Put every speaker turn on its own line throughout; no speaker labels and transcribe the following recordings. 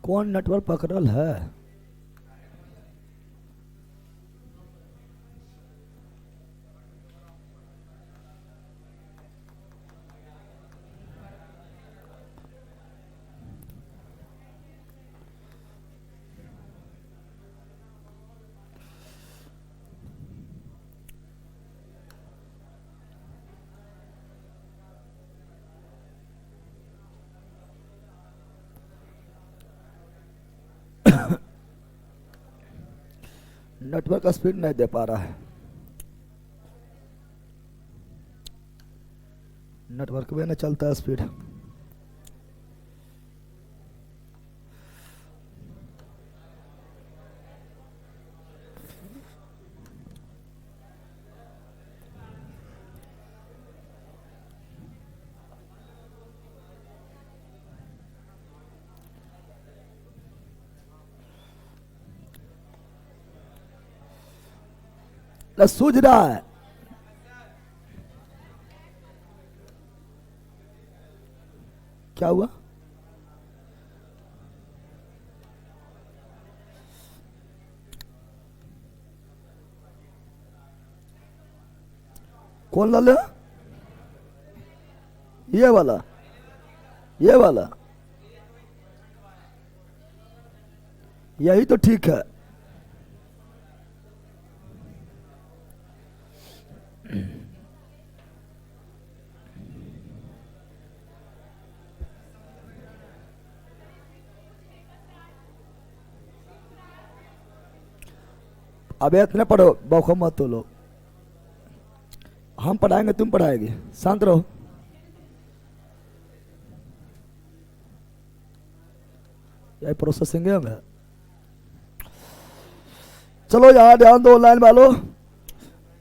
कौन नेटवर्क पकड़ल है? नेटवर्क स्पीड नहीं दे पा रहा है, नेटवर्क में नहीं चलता है स्पीड। सूझ रहा है। क्या हुआ? कौन लाल है? ये वाला, ये वाला, यही तो ठीक है। अबे इतने पढ़ो, बौखो मत तो लो। हम पढ़ाएंगे, तुम पढ़ाएगी, शांत रहो। यही प्रोसेसिंग है हमें। चलो यार ध्यान दो ऑनलाइन वालों,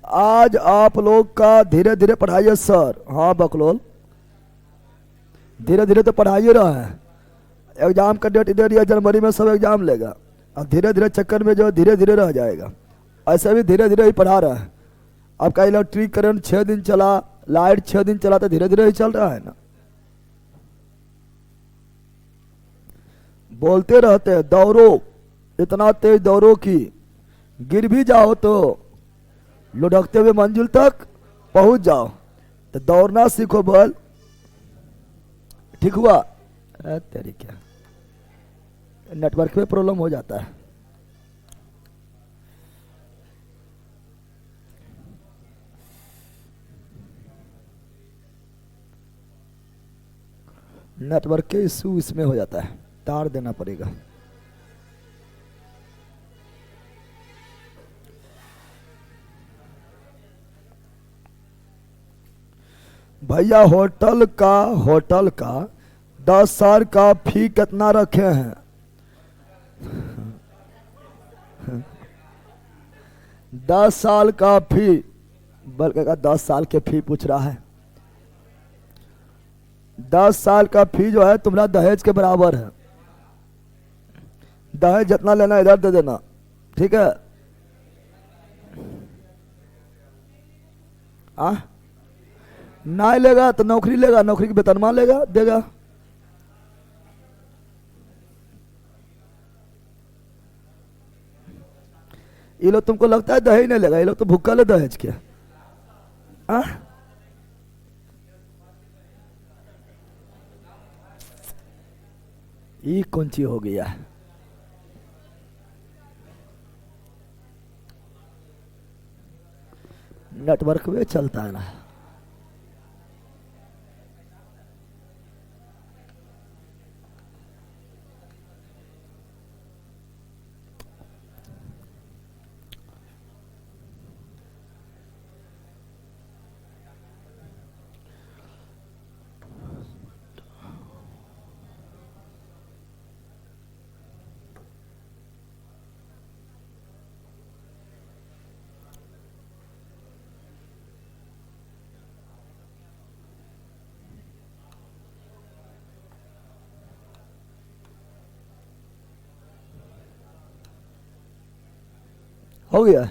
आज आप लोग का धीरे धीरे पढ़ाइए सर। हाँ बकलोल, धीरे धीरे तो पढ़ाइए रहा है। एग्जाम का डेट दे दिया, जनवरी में सब एग्जाम लेगा, और धीरे धीरे चक्कर में जो धीरे धीरे रह जाएगा। ऐसे भी धीरे धीरे ही पढ़ा रहा है। आपका इलेक्ट्रिक करंट 6 दिन चला, लाइट 6 दिन चला, तो धीरे धीरे ही चल रहा है ना। बोलते रहते हैं दौड़ो, इतना तेज दौड़ो कि गिर भी जाओ तो लुढ़कते हुए मंजिल तक पहुंच जाओ। तो दौड़ना सीखो बोल, ठीक हुआ? तेरी क्या, नेटवर्क में प्रॉब्लम हो जाता है। नेटवर्क के इशू इसमें हो जाता है, तार देना पड़ेगा। भैया होटल का 10 साल का फी कितना रखे हैं? 10 साल का फी, बल्कि 10 साल के फी पूछ रहा है। 10 साल का फी जो है तुम्हारा दहेज के बराबर है। दहेज जितना लेना इधर दे देना, ठीक है? नहीं लेगा तो नौकरी लेगा, नौकरी की वेतनमान लेगा, देगा। ये लोग तुमको लगता है दहेज नहीं लेगा? ये लोग तो भुक्कल है दहेज के। ये कौन चीज हो गया? नेटवर्क में चलता है ना। हो गया।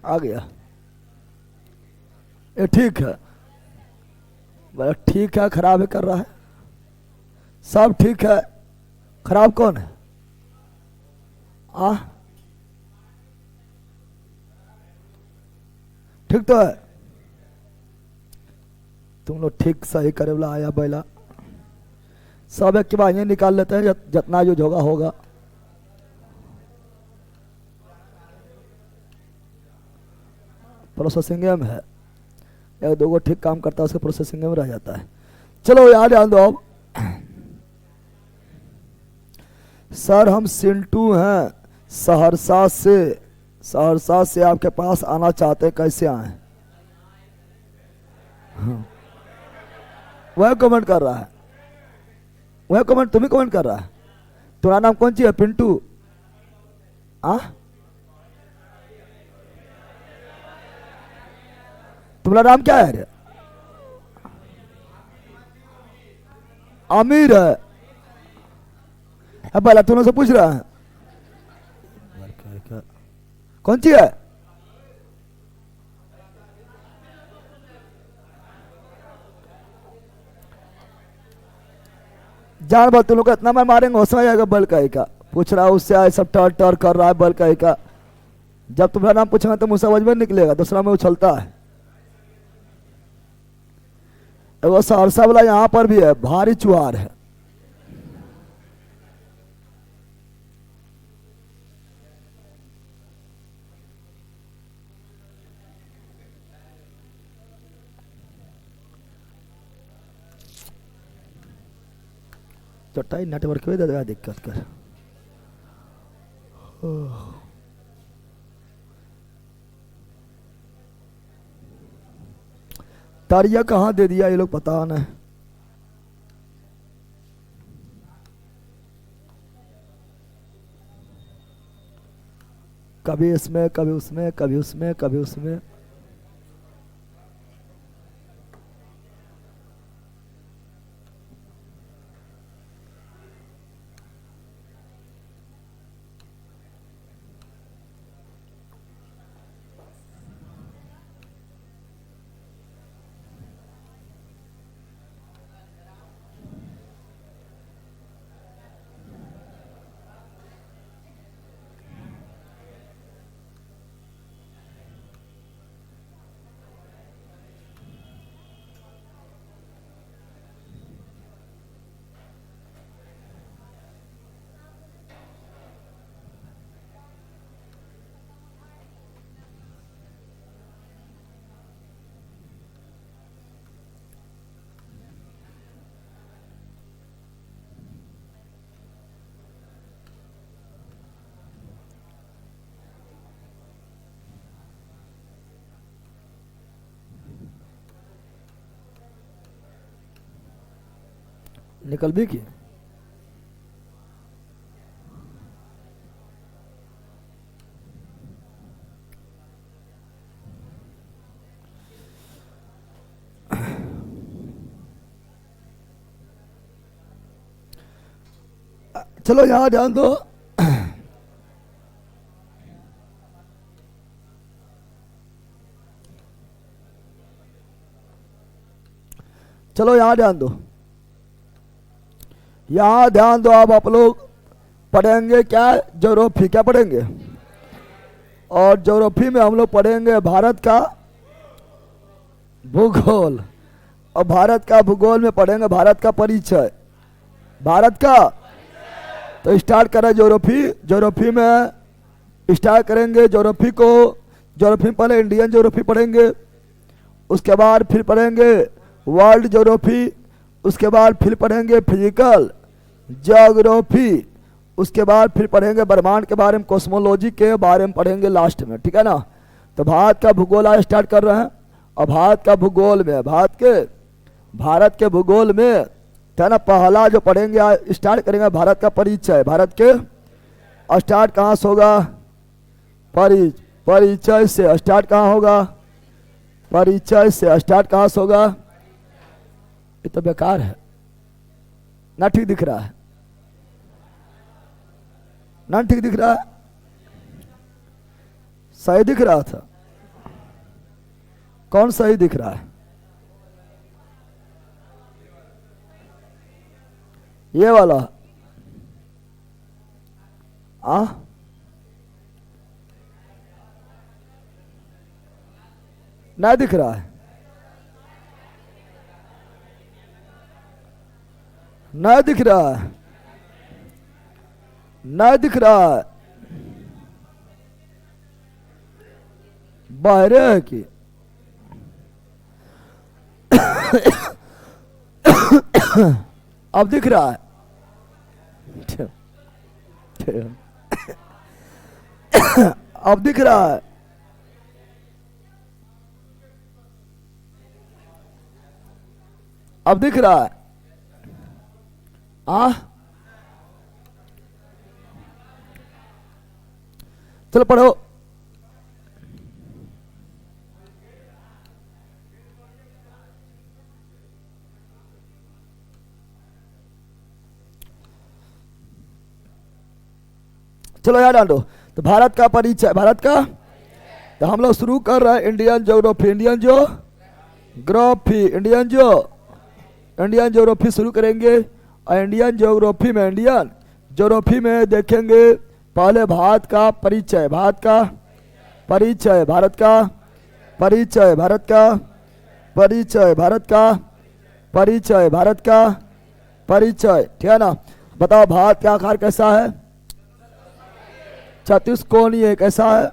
आ गया। ये ठीक है, बोला ठीक है, खराब है कर रहा है, सब ठीक है, खराब कौन है? ठीक तो है। तुम लोग ठीक सही करे बोला आया बैला, सब एक के बाद ये निकाल लेते हैं, जितना यूज होगा होगा। प्रोसेसिंग में है, एक दो को ठीक काम करता है, उसके प्रोसेसिंग में रह जाता है। चलो यार ध्यान दो अब। सर हम सिंटू हैं सहरसा से, सहरसा से आपके पास आना चाहते हैं, कैसे आए? हाँ। वह कमेंट कर रहा है, वह कमेंट तुम्हें कमेंट कर रहा है। तुम्हारा नाम कौन सी है? पिंटू? तुम्हारा नाम क्या है रे? आमिर है। अब पहला तुम से पूछ रहा है कौन सी है? जान बात तुम लोग इतना मैं मारेंगे हो जाएगा। बल का पूछ रहा है उससे, आए सब टर टर कर रहा है बल का। जब तुम्हारा नाम पूछेंगे तो मुँह समझ में निकलेगा, दूसरा में उछलता है। वो सहरसा वाला यहाँ पर भी है, भारी चुहार है। चट्टाई नेटवर्क में दे देगा दिक्कत कर। तारिया कहाँ दे दिया ये लोग पता नहीं। कभी इसमें कभी उसमें, कभी उसमें कभी उसमें। निकल भी की चलो यहां ध्यान दो। चलो यहां ध्यान दो, यहां ध्यान दो। अब आप लोग पढ़ेंगे क्या? ज्योग्राफी क्या पढ़ेंगे? और ज्योग्राफी में हम लोग पढ़ेंगे भारत का भूगोल, और भारत का भूगोल में पढ़ेंगे भारत का परिचय, भारत का। तो स्टार्ट करें ज्योग्राफी। ज्योग्राफी में स्टार्ट करेंगे ज्योग्राफी को। ज्योग्राफी में पहले इंडियन ज्योग्राफी पढ़ेंगे, उसके बाद फिर पढ़ेंगे वर्ल्ड ज्योग्राफी, उसके बाद फिर पढ़ेंगे फिजिकल ज्योग्राफी, उसके बाद फिर पढ़ेंगे ब्रह्मांड के बारे में, कॉस्मोलॉजी के बारे में पढ़ेंगे लास्ट में, ठीक है ना। तो भारत का भूगोल आज स्टार्ट कर रहे हैं। और भारत का भूगोल में, भारत के भूगोल में है ना, पहला जो पढ़ेंगे आज स्टार्ट करेंगे भारत का परिचय। भारत के स्टार्ट कहाँ से होगा? परिचय से स्टार्ट कहाँ होगा? परिचय से स्टार्ट कहाँ से होगा? ये तो बेकार है ना, ठीक दिख रहा है ना? ठीक दिख रहा है, सही दिख रहा था कौन सही दिख रहा है? ये वाला आ नहीं दिख रहा है, नहीं दिख रहा है, नहीं दिख रहा है। बाहरे है कि अब दिख रहा है? अब दिख रहा है? अब दिख रहा है? चलो पढ़ो। चलो यार डाल दो। तो भारत का परिचय, भारत का, तो हम लोग शुरू कर रहे हैं Indian geography, Indian geography, Indian geography शुरू करेंगे। और इंडियन ज्योग्राफी में देखेंगे पहले भारत का परिचय, भारत का परिचय, भारत का परिचय, भारत का परिचय, भारत का परिचय, भारत का परिचय, ठीक है ना। बताओ भारत का आकार कैसा है? चतुष्कोणीय कैसा है?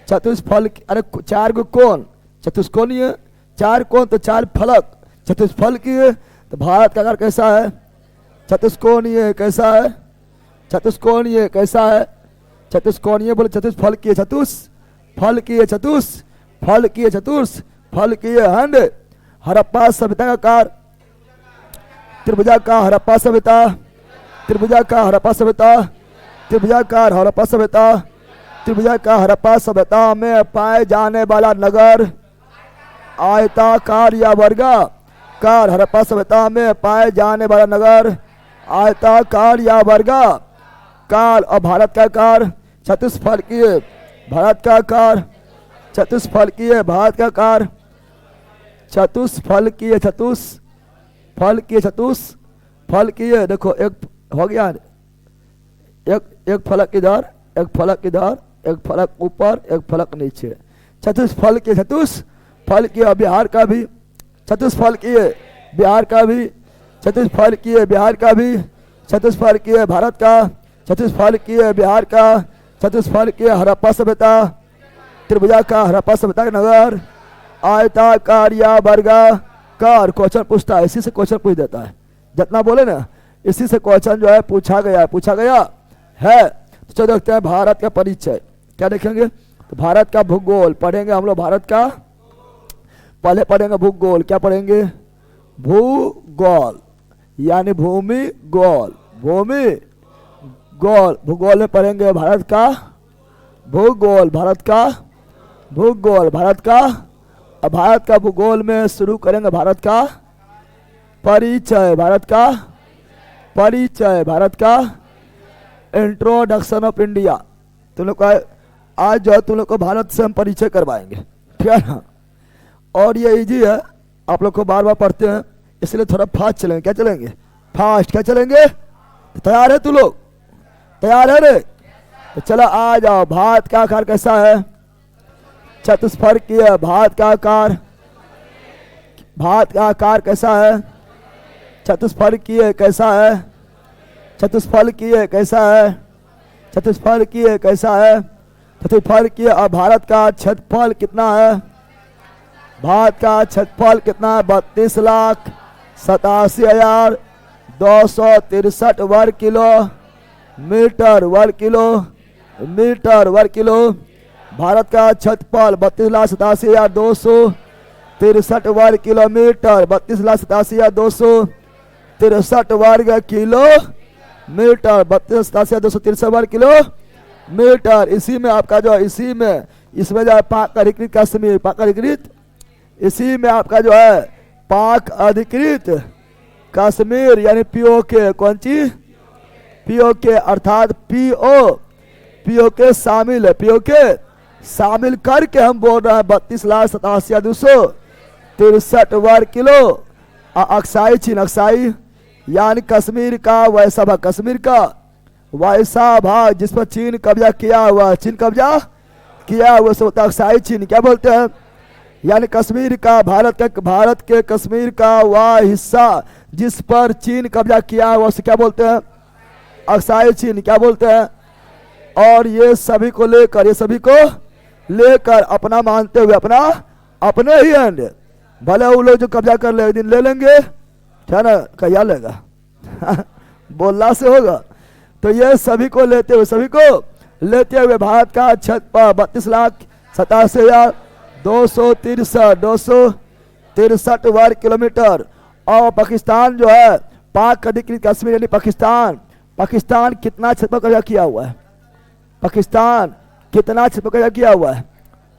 चतुष्फल, अरे चार को कोण, चतुष्कोणीय, चार कोण तो चार फलक, चतुष्फलकीय। तो भारत का आकार कैसा है? चतुष्कोणीय कैसा है? चतुष्कोणीय कैसा है? चतुष्कोणीय बोले चतुष्फलकीय, चतुष्फलकीय, चतुष्फलकीय, चतुष्फलकीय। हंड हड़प्पा सभ्यता का आकार त्रिभुजाकार, हड़प्पा सभ्यता, त्रिभुजाकार, हड़प्पा सभ्यता, त्रिभुजाकार, हड़प्पा सभ्यता, त्रिभुजाकार, हड़प्पा सभ्यता में पाए जाने वाला नगर आयताकार या वर्गाकार, हड़प्पा सभ्यता में पाए जाने वाला नगर आयताकार या वर्गाकार। और भारत का आकार चतुष्फलकीय, भारत का आकार चतुष्फलकीय, भारत का आकार चतुष्फलकीय, चतुष्फलकीय, चतुष्फलकीय। देखो एक हो गया, एक फलक इधर, एक फलक इधर, एक फलक ऊपर, एक फलक नीचे, चतुष्फलकीय, चतुष्फलकीय। बिहार का भी चतुष्फलकीय, बिहार का भी चतुष्फलकीय, बिहार का भी चतुष्फलकीय, भारत का चतुष्फलकीय, बिहार का चतुष्फलकीय। हड़प्पा सभ्यता त्रिभुजाकार, हड़प्पा सभ्यता का नगर आयताकार या वर्गाकार। क्वेश्चन पूछता है, इसी से क्वेश्चन पूछ देता है, जितना बोले ना इसी से क्वेश्चन जो है पूछा गया है। तो चलो देखते हैं भारत का परिचय क्या देखेंगे। तो भारत का भूगोल पढ़ेंगे हम लोग, भारत का पहले पढ़ेंगे भूगोल। क्या पढ़ेंगे? भूगोल यानी भूमि गोल, भूमि गोल। भूगोल में पढ़ेंगे भारत का भूगोल, भारत का भूगोल, भारत का। अब भारत का भूगोल में शुरू करेंगे भारत का परिचय, भारत का परिचय, भारत का इंट्रोडक्शन ऑफ इंडिया। तुम लोग का आज जो है तुम लोग को भारत से हम परिचय करवाएंगे, ठीक है ना। और ये इजी है, आप लोग को बार बार पढ़ते हैं, इसलिए थोड़ा फास्ट चलेंगे। क्या चलेंगे? फास्ट। क्या चलेंगे? तैयार है तू लोग? तैयार है रे? तो चलो आ जाओ। भारत का आकार कैसा है? चतुष्फलकीय। भारत का आकार, भारत का आकार कैसा है? चतुष्फलकीय कैसा है? चतुष्फलकीय कैसा है? चतुष्फलकीय कैसा है? चतुष्फलकीय। और भारत का क्षेत्रफल कितना है? भारत का क्षेत्रफल कितना है? 32,87,263 वर्ग किलोमीटर, वर्ग किलोमीटर, वर्ग किलो। भारत का क्षेत्रफल 32,87,263 वर्ग किलोमीटर, 32,87,263 वर्ग किलोमीटर, 32,87,263 वर्ग किलोमीटर। इसी में आपका जो, इसी में इसमें जो है पाक अधिकृत कश्मीर, पाक अधिकृत, इसी में आपका जो है पाक अधिकृत कश्मीर यानी पीओके, कौन चीज? पीओके, अर्थात पीओके शामिल है, पीओके शामिल करके हम बोल रहे हैं 32,87,263 वर्ग किलो अक्साई चीन। अक्साई यानी कश्मीर का वैसा भाग, कश्मीर का वैसा भाग जिस पर चीन कब्जा किया हुआ, चीन कब्जा किया हुआ से होता है अक्साई चीन। क्या बोलते हैं? यानी कश्मीर का, भारत के कश्मीर का वह हिस्सा जिस पर चीन कब्जा किया हुआ उसे क्या बोलते हैं? अक्साई चीन। क्या बोलते हैं? और ये सभी को लेकर अपना मानते हुए अपने ही हैं, भले वो लोग जो कब्जा कर ले एक दिन ले लेंगे, क्या ना क्या लेगा बोलना से होगा। तो ये सभी को लेते हुए भारत का छत पर 32,87,263 वर्ग किलोमीटर। और पाकिस्तान जो है, पाक अधिकृत कश्मीर यानी पाकिस्तान कितना छत पर कब्जा किया हुआ है? पाकिस्तान कितना छत पर कब्जा किया हुआ है?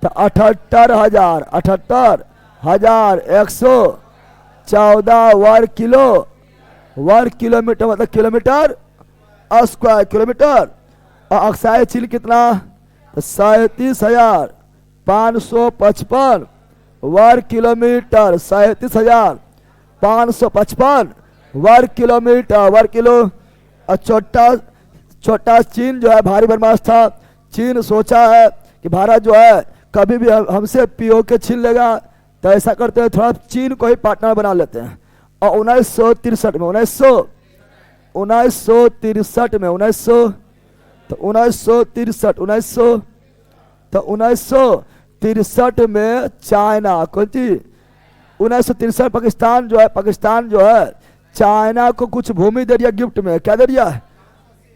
तो 78,114 वर्ग किलोमीटर, मतलब किलोमीटर स्क्वायर किलोमीटर। और अक्साई चीन कितना? तो 37,555 वर्ग किलोमीटर, 37,555 वर्ग किलो। और छोटा चीन जो है भारी बदमाश था। चीन सोचा है कि भारत जो है कभी भी हमसे पीओके छीन लेगा, तो ऐसा करते हैं थोड़ा चीन को ही पार्टनर बना लेते हैं। और 1963 में चाइना कौन थी? 1963 पाकिस्तान जो है चाइना को कुछ भूमि दे दिया गिफ्ट में। क्या दे दिया?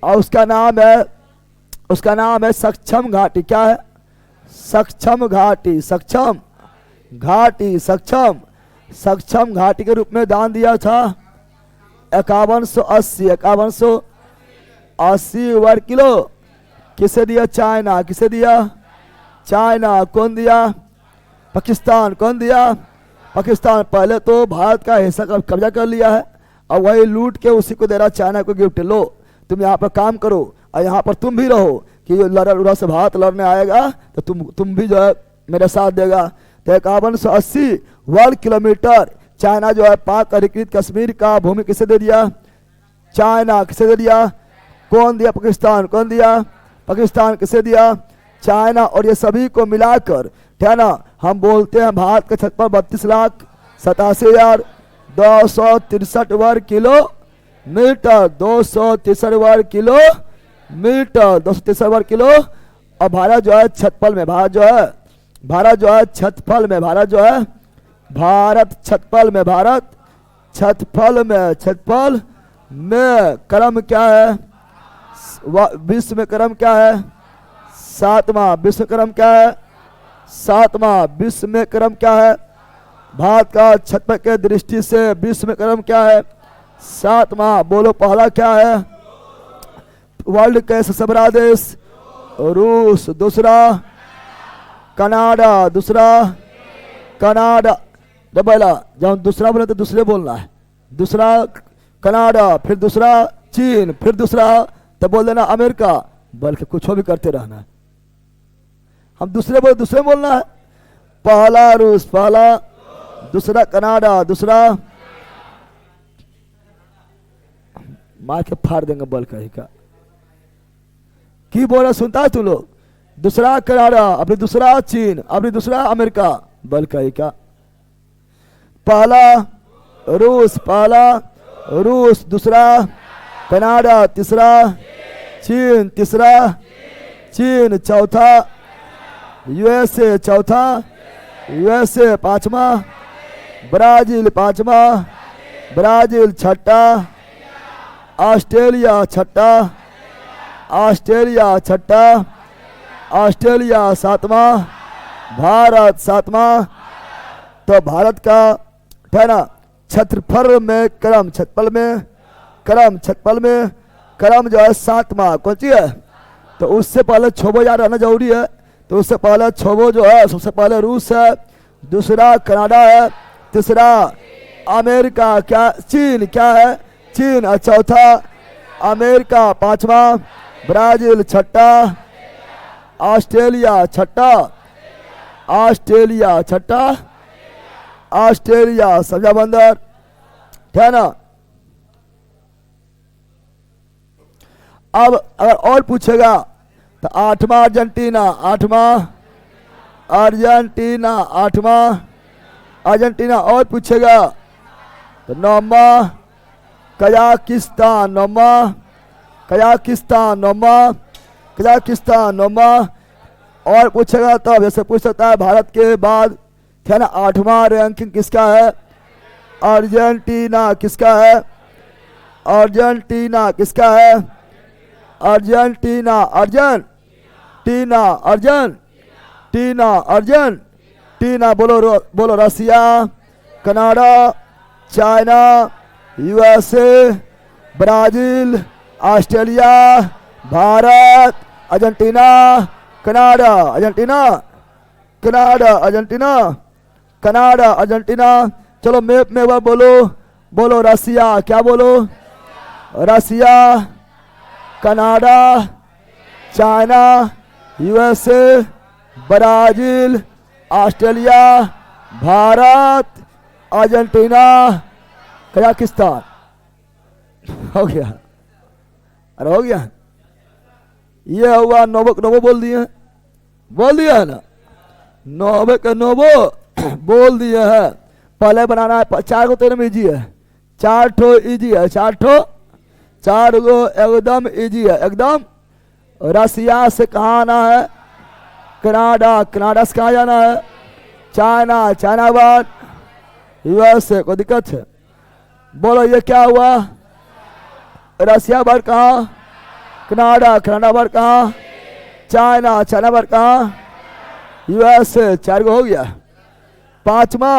और उसका नाम है सक्षम घाटी। क्या है? सक्षम घाटी के रूप में दान दिया था 5180 वर्ग किलो। किसे दिया? चाइना। किसे दिया? चाइना। कौन दिया? पाकिस्तान। कौन दिया? पाकिस्तान। पहले तो भारत का हिस्सा कब्जा कर लिया है और वही लूट के उसी को दे रहा चाइना को गिफ्ट। लो तुम यहाँ पर काम करो और यहाँ पर तुम भी रहो कि लड़ा से भारत लड़ने आएगा तो तुम भी जो है मेरे साथ देगा। तो 5180 वर्ग किलोमीटर चाइना जो है पाक अधिकृत कश्मीर का भूमि किसे दे दिया? चाइना। किसे दे दिया? कौन दिया? पाकिस्तान। कौन दिया? पाकिस्तान। किसे दिया? चाइना। और ये सभी को मिलाकर है ना हम बोलते हैं भारत के छत पर 32,87,263 वर्ग किलोमीटर, 263 वर्ग किलोमीटर, 263 वर्ग किलो। और भारत जो है छतपल में, भारत छतपल में क्रम क्या है? विश्व में क्रम क्या है? 7वां। विश्व क्रम क्या है? 7वां। विश्व में क्रम क्या है? भारत का छतपल के दृष्टि से विश्व में क्रम क्या है? 7वां। बोलो पहला क्या है? वर्ल्ड के सबसे बड़ा देश रूस, दूसरा कनाडा, पहला जब दूसरा बोले तो दूसरे बोलना है। दूसरा कनाडा, फिर दूसरा चीन, फिर दूसरा तो बोल देना अमेरिका, बल्कि कुछ भी करते रहना है। हम दूसरे बोलना है। पहला रूस, पहला, दूसरा कनाडा, दूसरा मार के फाड़ देंगे बल कहीं का। की बोल रहा सुनता है तू लोग? दूसरा कनाडा, अभी दूसरा चीन, अभी दूसरा अमेरिका, बल कहीं का। पहला रूस, दूसरा कनाडा, तीसरा चीन, चौथा यूएसए, पांचवा ब्राजील, छठा ऑस्ट्रेलिया, सातवां भारत, तो भारत का है ना छतरफल में क्रम, छतपल में क्रम जो है 7वां। कौन सी है? तो उससे पहले छोबो याद रहना जरूरी है। तो उससे पहले छोबो जो है सबसे पहले रूस है, दूसरा कनाडा है, तीसरा अमेरिका, क्या चीन, क्या है? चीन, और चौथा अमेरिका, पांचवा ब्राजील, छठा ऑस्ट्रेलिया छठा, ऑस्ट्रेलिया छठा, ऑस्ट्रेलिया। समझा बंदर, है ना। अब अगर और पूछेगा तो आठवां अर्जेंटीना, आठवां अर्जेंटीना, आठवां अर्जेंटीना। और पूछेगा तो नौवां कजाकिस्तान, नौवां कजाकिस्तान, नौवां कजाकिस्तान, नौवां। और पूछेगा तो जैसे पूछ सकता है भारत के बाद, है ना, आठवां रैंकिंग किसका है? अर्जेंटीना। किसका है? अर्जेंटीना। किसका है? Argentina, Argentina, Argentina, Argentina. बोलो बोलो। Russia, Canada, China, USA, Brazil, Australia, Bharat, Argentina, Canada, Argentina, Canada, Argentina, Canada, Argentina. चलो मैप में वह बोलो, बोलो रसिया। क्या बोलो? Russia, Canada, China, USA, Brazil, Australia, Bharat, Argentina, Kazakhstan. हो गया? अरे हो गया। ये हुआ नोबो। नोबो बोल दिए, बोल दिया है ना, नोबे का नोबो बोल दिया है। पहले बनाना है, चार को तेरे में इजी है, चार ठो इजी है, चार ठो, चार गो एकदम इजी है, एकदम। रसिया से कहाँ आना है? कनाडा, कनाडा से कहाँ जाना है? चाइना, चाइना बाद यूएसए। कोई दिक्कत है? बोलो ये क्या हुआ? रसिया बार कहाँ? कनाडा, कनाडा बार कहाँ? चाइना, चाइना बार कहाँ? यूएसए। चार को हो गया। पांचवा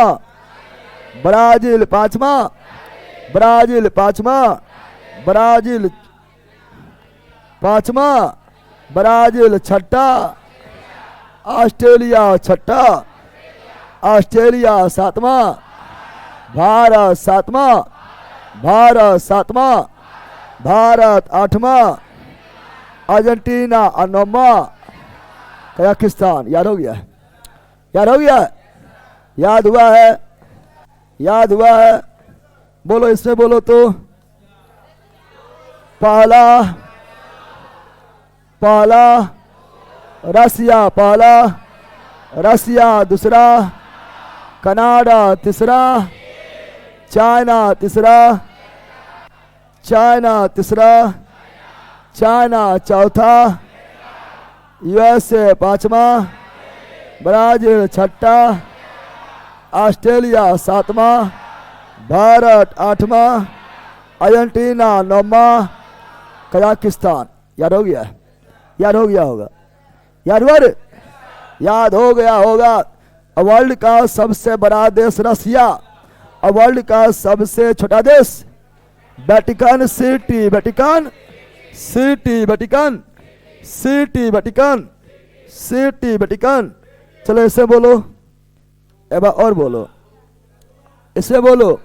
ब्राजील, पांचवा ब्राजील, पांचवा ब्राजील, पांचवा ब्राजील। छठा ऑस्ट्रेलिया, छठा ऑस्ट्रेलिया। सातवां भारत, सातवां भारत, सातवां भारत। आठवां अर्जेंटीना और नौवां कजाकिस्तान। याद हो गया? याद हो गया? याद हुआ है? याद हुआ है? बोलो इसमें बोलो तो। पहला, पहला रसिया, पहला रसिया। दूसरा कनाडा, तीसरा चाइना, तीसरा चाइना, तीसरा चाइना। चौथा यूएसए। पांचवा ब्राजील। छठा ऑस्ट्रेलिया। सातवां भारत। आठवां अर्जेंटीना। नौवां कजाकिस्तान। याद हो गया? याद हो गया होगा? याद हुआ रे? याद हो गया होगा। वर्ल्ड का सबसे बड़ा देश रसिया और वर्ल्ड का सबसे छोटा देश Vatican city, Vatican city, Vatican city, Vatican city, Vatican. चलो इसे बोलो, एक बार और बोलो, इसे बोलो,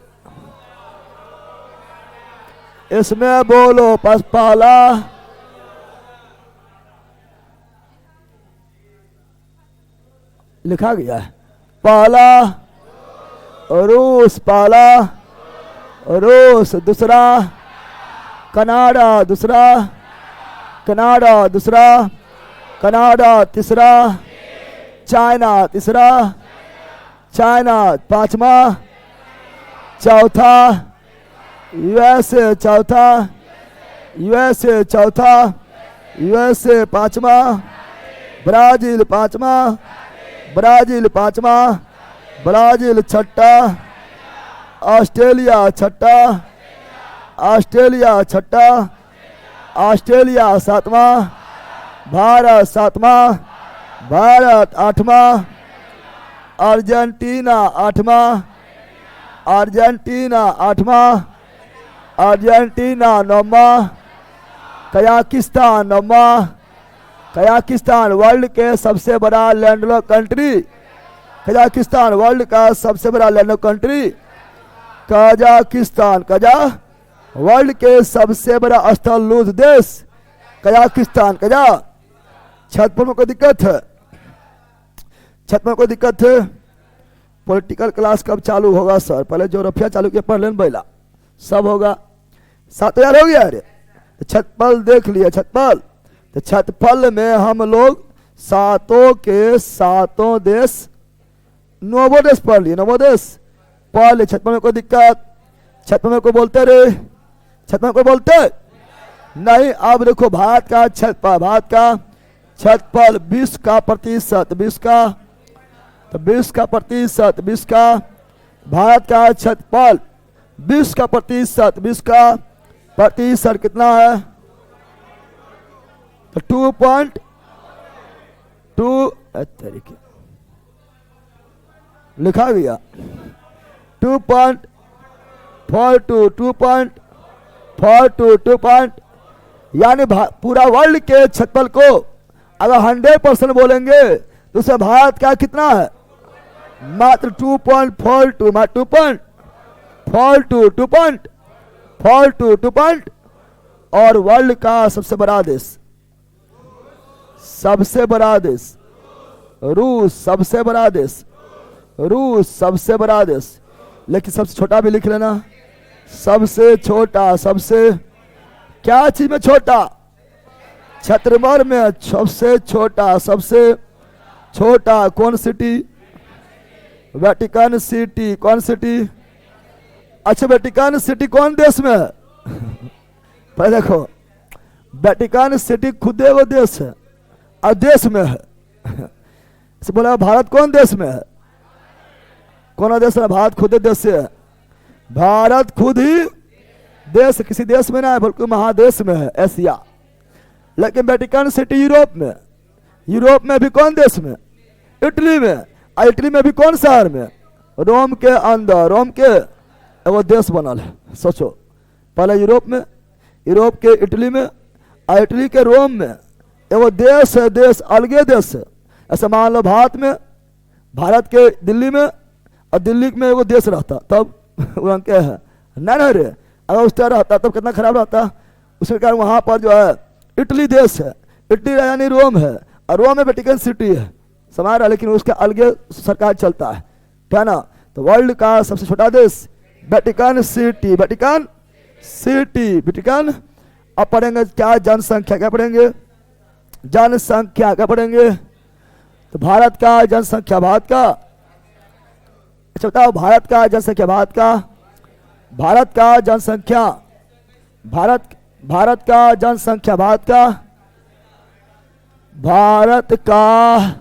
इसमें बोलो। बस पहला लिखा गया है, पहला रूस, पहला रूस। दूसरा कनाडा, दूसरा कनाडा, दूसरा कनाडा। तीसरा चाइना, तीसरा चाइना। पांचवा चौथा यूएसए, चौथा यूएसए, चौथा यूएसए। पांचवा ब्राजील, पांचवा ब्राजील, पांचवा ब्राजील। छठा ऑस्ट्रेलिया, छठा ऑस्ट्रेलिया, छठा ऑस्ट्रेलिया। सातवां भारत, सातवां भारत। आठवां अर्जेंटीना, आठवां अर्जेंटीना, आठवां अर्जेंटीना। नौवां कजाकिस्तान, नौवां कजाकिस्तान। वर्ल्ड के सबसे बड़ा लैंडलॉक कंट्री कजाकिस्तान, वर्ल्ड का सबसे बड़ा लैंडलॉक कंट्री कजाकिस्तान। कजा वर्ल्ड के सबसे बड़ा स्थललूज देश कजाकिस्तान। कजा छत पर में कोई दिक्कत है? छत में कोई दिक्कत है? पॉलिटिकल क्लास कब चालू होगा सर? पहले ज्योग्राफिया चालू किया, पढ़ लेन बैला, सब होगा। 7,000 हो गया। अरे छतपल देख लिया, छतपल। तो छतपल में हम लोग सातों के सातों देश, नवोदेश पढ़ लिए, नवोदेश पढ़ लिए। छतपल में कोई दिक्कत? छतपल में कोई बोलते रे? छतपल में कोई बोलते नहीं। अब देखो भारत का छतपल, भारत का छतपल 20 का प्रतिशत, 20 का, तो 20 का प्रतिशत, 20 का भारत का छतपल 20 का प्रतिशत, 20 का प्रतिशत कितना है? तो 2.2 तरीके लिखा गया 2.42, 2.42, यानी पूरा वर्ल्ड के छतपल को अगर 100% बोलेंगे तो उसे भारत का कितना है? मात्र 2.42, मात्र 2.42, 2.42, और वर्ल्ड का सबसे बड़ा देश, सबसे बड़ा देश रूस, सबसे बड़ा देश रूस, सबसे बड़ा देश। लेकिन सबसे छोटा भी लिख लेना, सबसे छोटा, सबसे क्या चीज में छोटा? छत्रमर में सबसे छोटा, सबसे छोटा कौन सिटी? Vatican city. कौन सिटी? अच्छा, वेटिकन सिटी कौन देश में है? पहले देखो, वेटिकन सिटी खुद वो देश है और देश में है। इसे बोला भारत कौन देश में है? कौन देश है? भारत खुद देश से है। भारत खुद ही देश, किसी देश में ना है बल्कि महादेश में है, एशिया। लेकिन वेटिकन सिटी यूरोप में, यूरोप में भी कौन देश में? इटली में। और इटली में भी कौन शहर में? रोम के अंदर, रोम के वो देश बनल है। सोचो, पहले यूरोप में, यूरोप के इटली में, और इटली के रोम में एगो देश है, देश अलगे देश है। ऐसे मान लो भारत में, भारत के दिल्ली में, और दिल्ली में एगो देश रहता, तब वो क्या है? नहीं रे, अगर उस तरह रहता तब कितना खराब रहता। उसके कारण वहाँ पर जो है इटली देश है, इटली यानी रोम है, और रोम में वेटिकन सिटी है, समझ रहा। लेकिन उसके अलगे सरकार चलता है, क्या ना? तो वर्ल्ड का सबसे छोटा देश Vatican city, Vatican city, Vatican. अब पढ़ेंगे क्या? जनसंख्या। क्या पढ़ेंगे? जनसंख्या। क्या पढ़ेंगे? तो भारत का जनसंख्या, भारत का, अच्छा बताओ, भारत का जनसंख्या, भारत का, भारत का जनसंख्या, भारत का जनसंख्या, भारत का, भारत का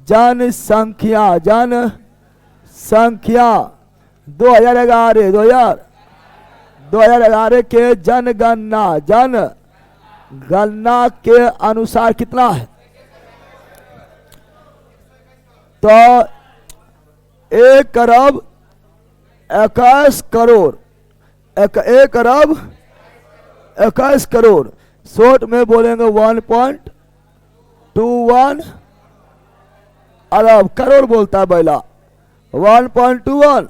जनसंख्या, जनसंख्या 2011 के जनगणना के अनुसार कितना है? तो 1 अरब 21 करोड़, 1 अरब 21 करोड़। शॉर्ट में बोलेंगे 1.21 अरब, करोड़ बोलता है बैला, 1.21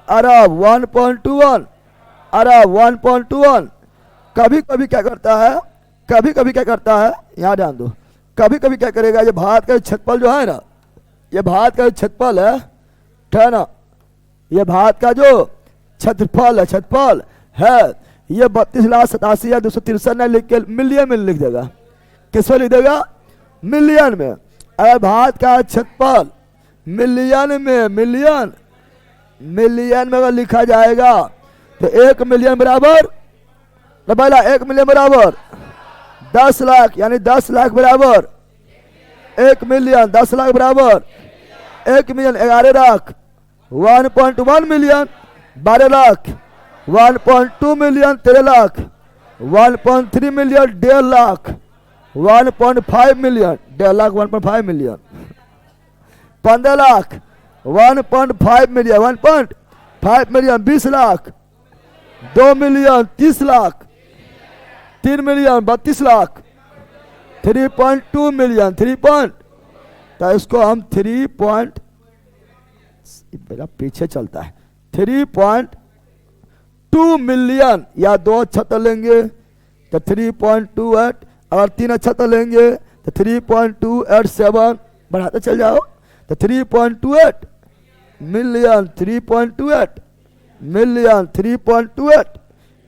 अरब, 1.21 अरब, 1.21। कभी कभी क्या करता है, कभी कभी क्या करता है, यहाँ ध्यान दो, कभी कभी क्या करेगा, ये भारत का छतपल जो है ना, ये भारत का छतपल है, ठीक है ना, ये भारत का जो छतपल है, छतपल है, ये 32,87,263 ने लिख के मिलियन में लिख देगा। किसमें लिख देगा? मिलियन में। अगर भारत का छतपल मिलियन में, मिलियन में अगर लिखा जाएगा तो 1 मिलियन बराबर, तो पहला 1 मिलियन बराबर 10 लाख, यानी 10 लाख बराबर 1 मिलियन, 10 लाख बराबर 1 million, 11 lakh, 1.1 million 12 lakh, 1.2 million 13 lakh, 1.3 million 1.5 lakh, 1.5 million 1.5 lakh, 1.5 million 15 lakh, 1.5 million 1.5 million 20 lakh, 2 million 30 lakh, 3 million 32 lakh, 3.2 million, 3 point, तो इसको हम 3 पॉइंट, पीछे चलता है, 3.2 मिलियन, या 2 छत लेंगे तो 3.28, अगर 3 छत लेंगे तो 3.287 बढ़ाते चल जाओ, तो 3.28 मिलियन, 3.28 मिलियन, 3.28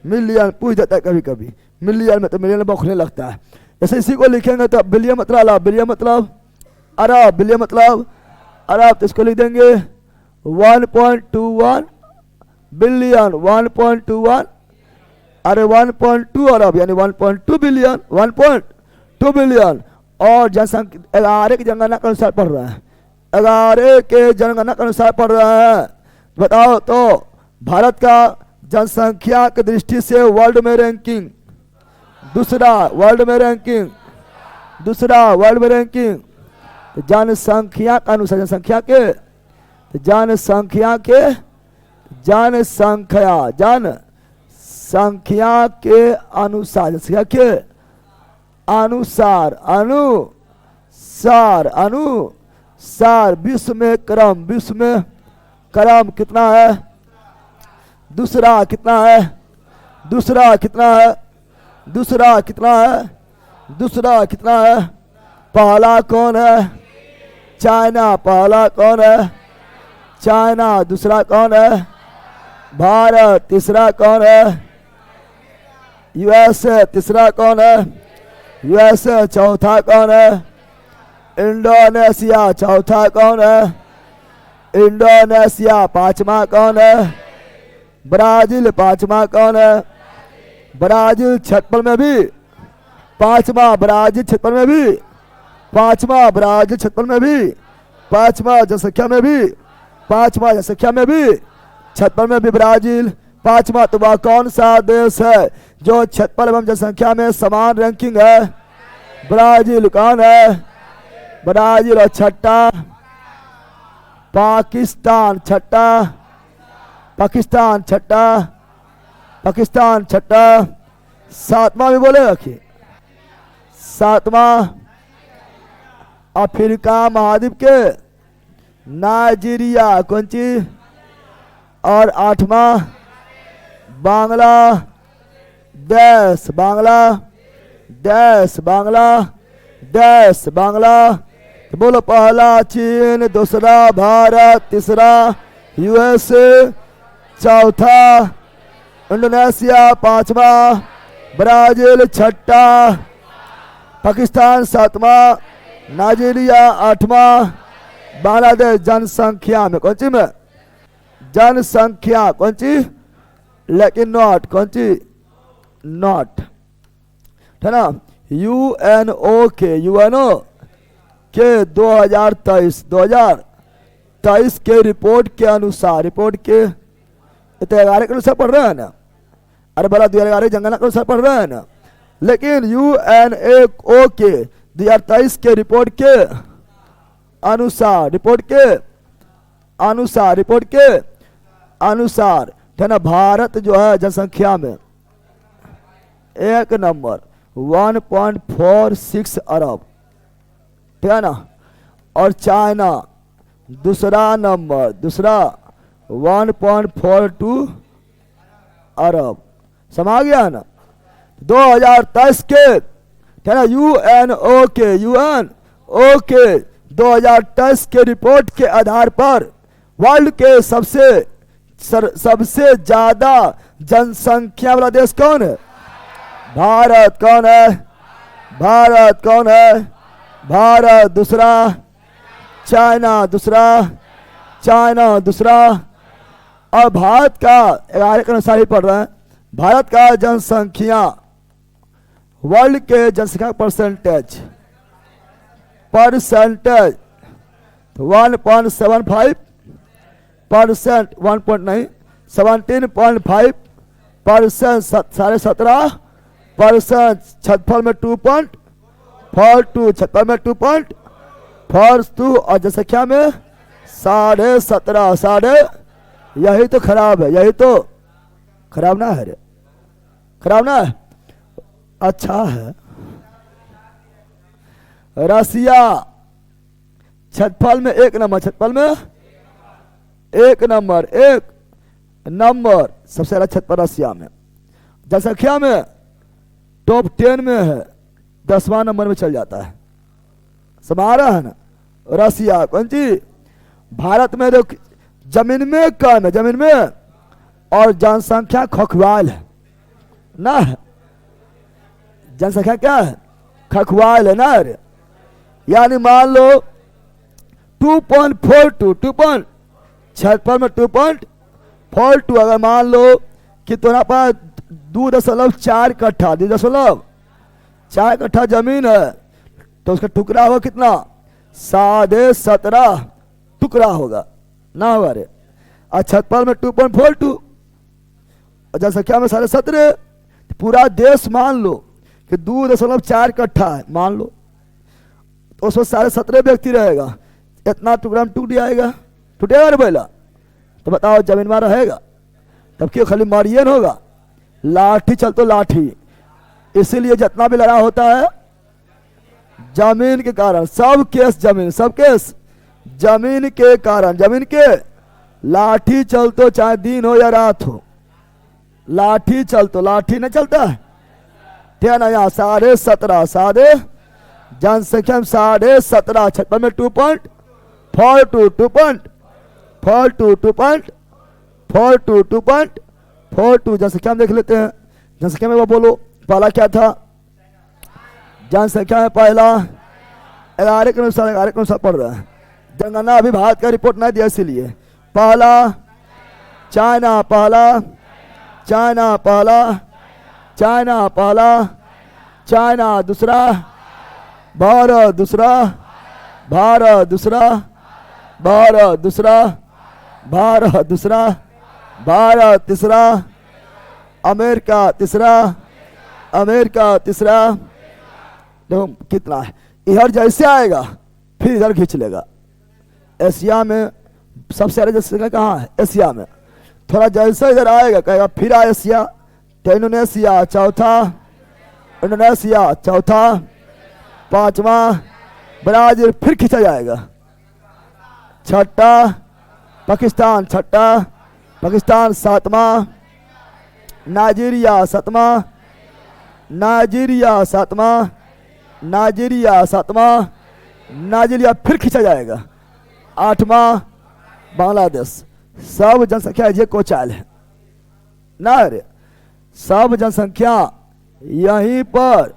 मिलियन। पूछ देता है कभी कभी मिलियन में, तो मिलियन में बौखने लगता है। जैसे इसी को लिखेंगे तो बिलियन मतलब, बिलियन मतलब अरब, बिलियन मतलब अरब, तो इसको लिख देंगे 1.21 बिलियन, 1.21 अरे 1.2 अरब यानी 1.2 बिलियन, 1.2 बिलियन। और जनसंख्या 11 की जनगणना के अनुसार पढ़ रहा है, 11 के जनगणना के अनुसार पढ़ रहा है। बताओ तो भारत का जनसंख्या की दृष्टि से वर्ल्ड में रैंकिंग दूसरा, वर्ल्ड में रैंकिंग दूसरा, वर्ल्ड में रैंकिंग जनसंख्या का अनुसार, जनसंख्या के, जनसंख्या के, जनसंख्या, जनसंख्या के अनुसार, जनसंख्या के अनुसार, अनुसार, अनुसार विश्व में क्रम, विश्व में क्रम कितना है? दूसरा कितना है? दूसरा कितना है? दूसरा कितना है? दूसरा कितना है? पहला कौन है? चाइना। पहला कौन है? चाइना। दूसरा कौन है? भारत। तीसरा कौन है? यूएसए। तीसरा कौन है? यूएसए। चौथा कौन है? इंडोनेशिया। चौथा कौन है? इंडोनेशिया। पांचवा कौन है? ब्राजील। पांचवा कौन है? ब्राजील। क्षेत्रफल में भी पांचवा, ब्राजील क्षेत्रफल में भी पांचवा, ब्राजील क्षेत्रफल में भी पांचवा, जनसंख्या में भी पांचवा, जनसंख्या में भी क्षेत्रफल में भी ब्राजील पांचवा। तो वह कौन सा देश है जो क्षेत्रफल एवं जनसंख्या में समान रैंकिंग है? ब्राजील। कौन है? ब्राजील। और छठा पाकिस्तान। छठा पाकिस्तान। छठा पाकिस्तान। छठा सातवां भी बोले रखिए, सातवां अफ्रीका महाद्वीप के नाइजीरिया। कौन सी? और आठवां बांग्लादेश। बांग्लादेश। बांग्लादेश। बांग्ला। बोलो पहला चीन, दूसरा भारत, तीसरा यूएसए, चौथा इंडोनेशिया, पांचवा ब्राजील, छठा पाकिस्तान, सातवां नाइजीरिया, आठवां बांग्लादेश। जनसंख्या में कौन सी में? जनसंख्या कौन सी? लेकिन नॉट कौन सी? नॉट, है ना। यूएनओ के, यूएनओ के 2023 के रिपोर्ट के अनुसार, रिपोर्ट के तो 11 के अनुसार पढ़ रहे हैं ना, अरे भला 2011 जनगणना के अनुसार पढ़ रहे हैं ना। लेकिन यूएनओ के 2023 के रिपोर्ट के अनुसार, रिपोर्ट के अनुसार, रिपोर्ट के अनुसार, है ना, भारत जो है जनसंख्या में एक नंबर 1.46 अरब, ठीक है ना। और चाइना दूसरा नंबर, दूसरा 1.42 अरब। समा गया ना। 2023 के, है ना, यूएनओ के 2023 के रिपोर्ट के आधार पर वर्ल्ड के सबसे ज्यादा जनसंख्या वाला देश कौन है? भारत। कौन है? भारत। कौन है? भारत। दूसरा चाइना, दूसरा चाइना, दूसरा। और भारत का 11 के अनुसार ही पढ़ रहे हैं। भारत का जनसंख्या, वर्ल्ड के जनसंख्या परसेंटेज 1.75%, 17.5%, 17.5%, क्षेत्रफल में 2.42, क्षेत्रफल में 2.42 और जनसंख्या में 17.5। यही तो खराब है, यही तो खराब ना है रे, खराब ना है, अच्छा है। रसिया क्षेत्रफल में एक नंबर, क्षेत्रफल में एक नंबर, एक नंबर सबसे ज्यादा क्षेत्रफल रसिया में। जनसंख्या में टॉप 10 में है, 10वां नंबर में चल जाता है। समा रहा है ना। रसिया कौन सी? भारत में तो जमीन में कम है, जमीन में, और जनसंख्या खखवाल है ना। जनसंख्या क्या है? खखवाल है ना। यानी मान लो 2.42 2.56 में 2.42 अगर मान लो कि तुम्हारे पास 2.4 कट्ठा 2.4 कट्ठा जमीन है तो उसका टुकड़ा होगा कितना? 17.5 टुकड़ा होगा ना होगा रे। और छतपल में 2.42 और जनसंख्या में 17.5। पूरा देश मान लो कि 2.4 कट्ठा है मान लो, तो उसमें 17.5 व्यक्ति रहेगा, इतना टुकड़ा में टूट जाएगा। टूटेगा रे पहला तो बताओ जमीन में रहेगा? तब क्यों खाली मारियन होगा? लाठी चल तो लाठी। इसीलिए जितना भी लड़ा होता है जमीन के कारण, सब केस जमीन, सब केस जमीन के कारण, जमीन के। लाठी चल तो चाहे दिन हो या रात हो, लाठी चल तो लाठी नहीं चलता है क्या ना। यहाँ 17.5 साढ़े जनसंख्या में 17.5 56 में 2.42 2.42 जनसंख्या में देख लेते हैं। जनसंख्या में वो बोलो पहला क्या था? जनसंख्या में पहला 11 के अनुसार पढ़ रहा है। जनगणना अभी भारत का रिपोर्ट नहीं दिया इसीलिए। पहला चाइना, पहला चाइना, पहला चाइना, पहला चाइना, दूसरा भारत, दूसरा भारत, दूसरा भारत, दूसरा भारत, दूसरा भारत, तीसरा अमेरिका, तीसरा अमेरिका, तीसरा। देखो कितना है, इधर जैसे आएगा फिर इधर खींच लेगा। एशिया में सबसे ज्यादा जनसंख्या कहाँ है? एशिया में। थोड़ा जैसे इधर आएगा कहेगा फिर आ एशिया, तो इंडोनेशिया चौथा, इंडोनेशिया चौथा, पांचवा ब्राजील, फिर खींचा जाएगा। छठा पाकिस्तान, छठा पाकिस्तान, सातवां नाइजीरिया, सातवां नाइजीरिया, सातवां नाइजीरिया, सातवां नाइजीरिया, फिर खींचा जाएगा। आठवां बांग्लादेश। सब जनसंख्या ये कोचाल है ना रे, सब जनसंख्या यहीं पर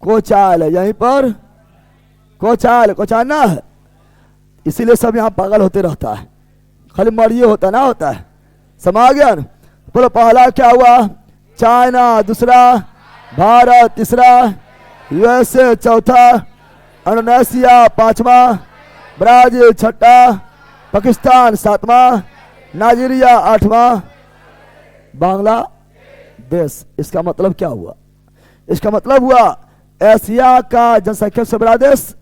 कोचाल है, यहीं पर कोचाल कोचाल ना है। इसीलिए सब यहाँ पागल होते रहता है, खाली मरिए होता ना होता है। समा गया ना। बोलो पहला क्या हुआ? चाइना, दूसरा भारत, तीसरा यूएसए, चौथा इंडोनेशिया, पांचवा ब्राजील, छठा पाकिस्तान, सातवां नाइजीरिया, आठवां बांग्लादेश। इसका मतलब क्या हुआ? इसका मतलब हुआ एशिया का जनसंख्या सबसे बड़ा देश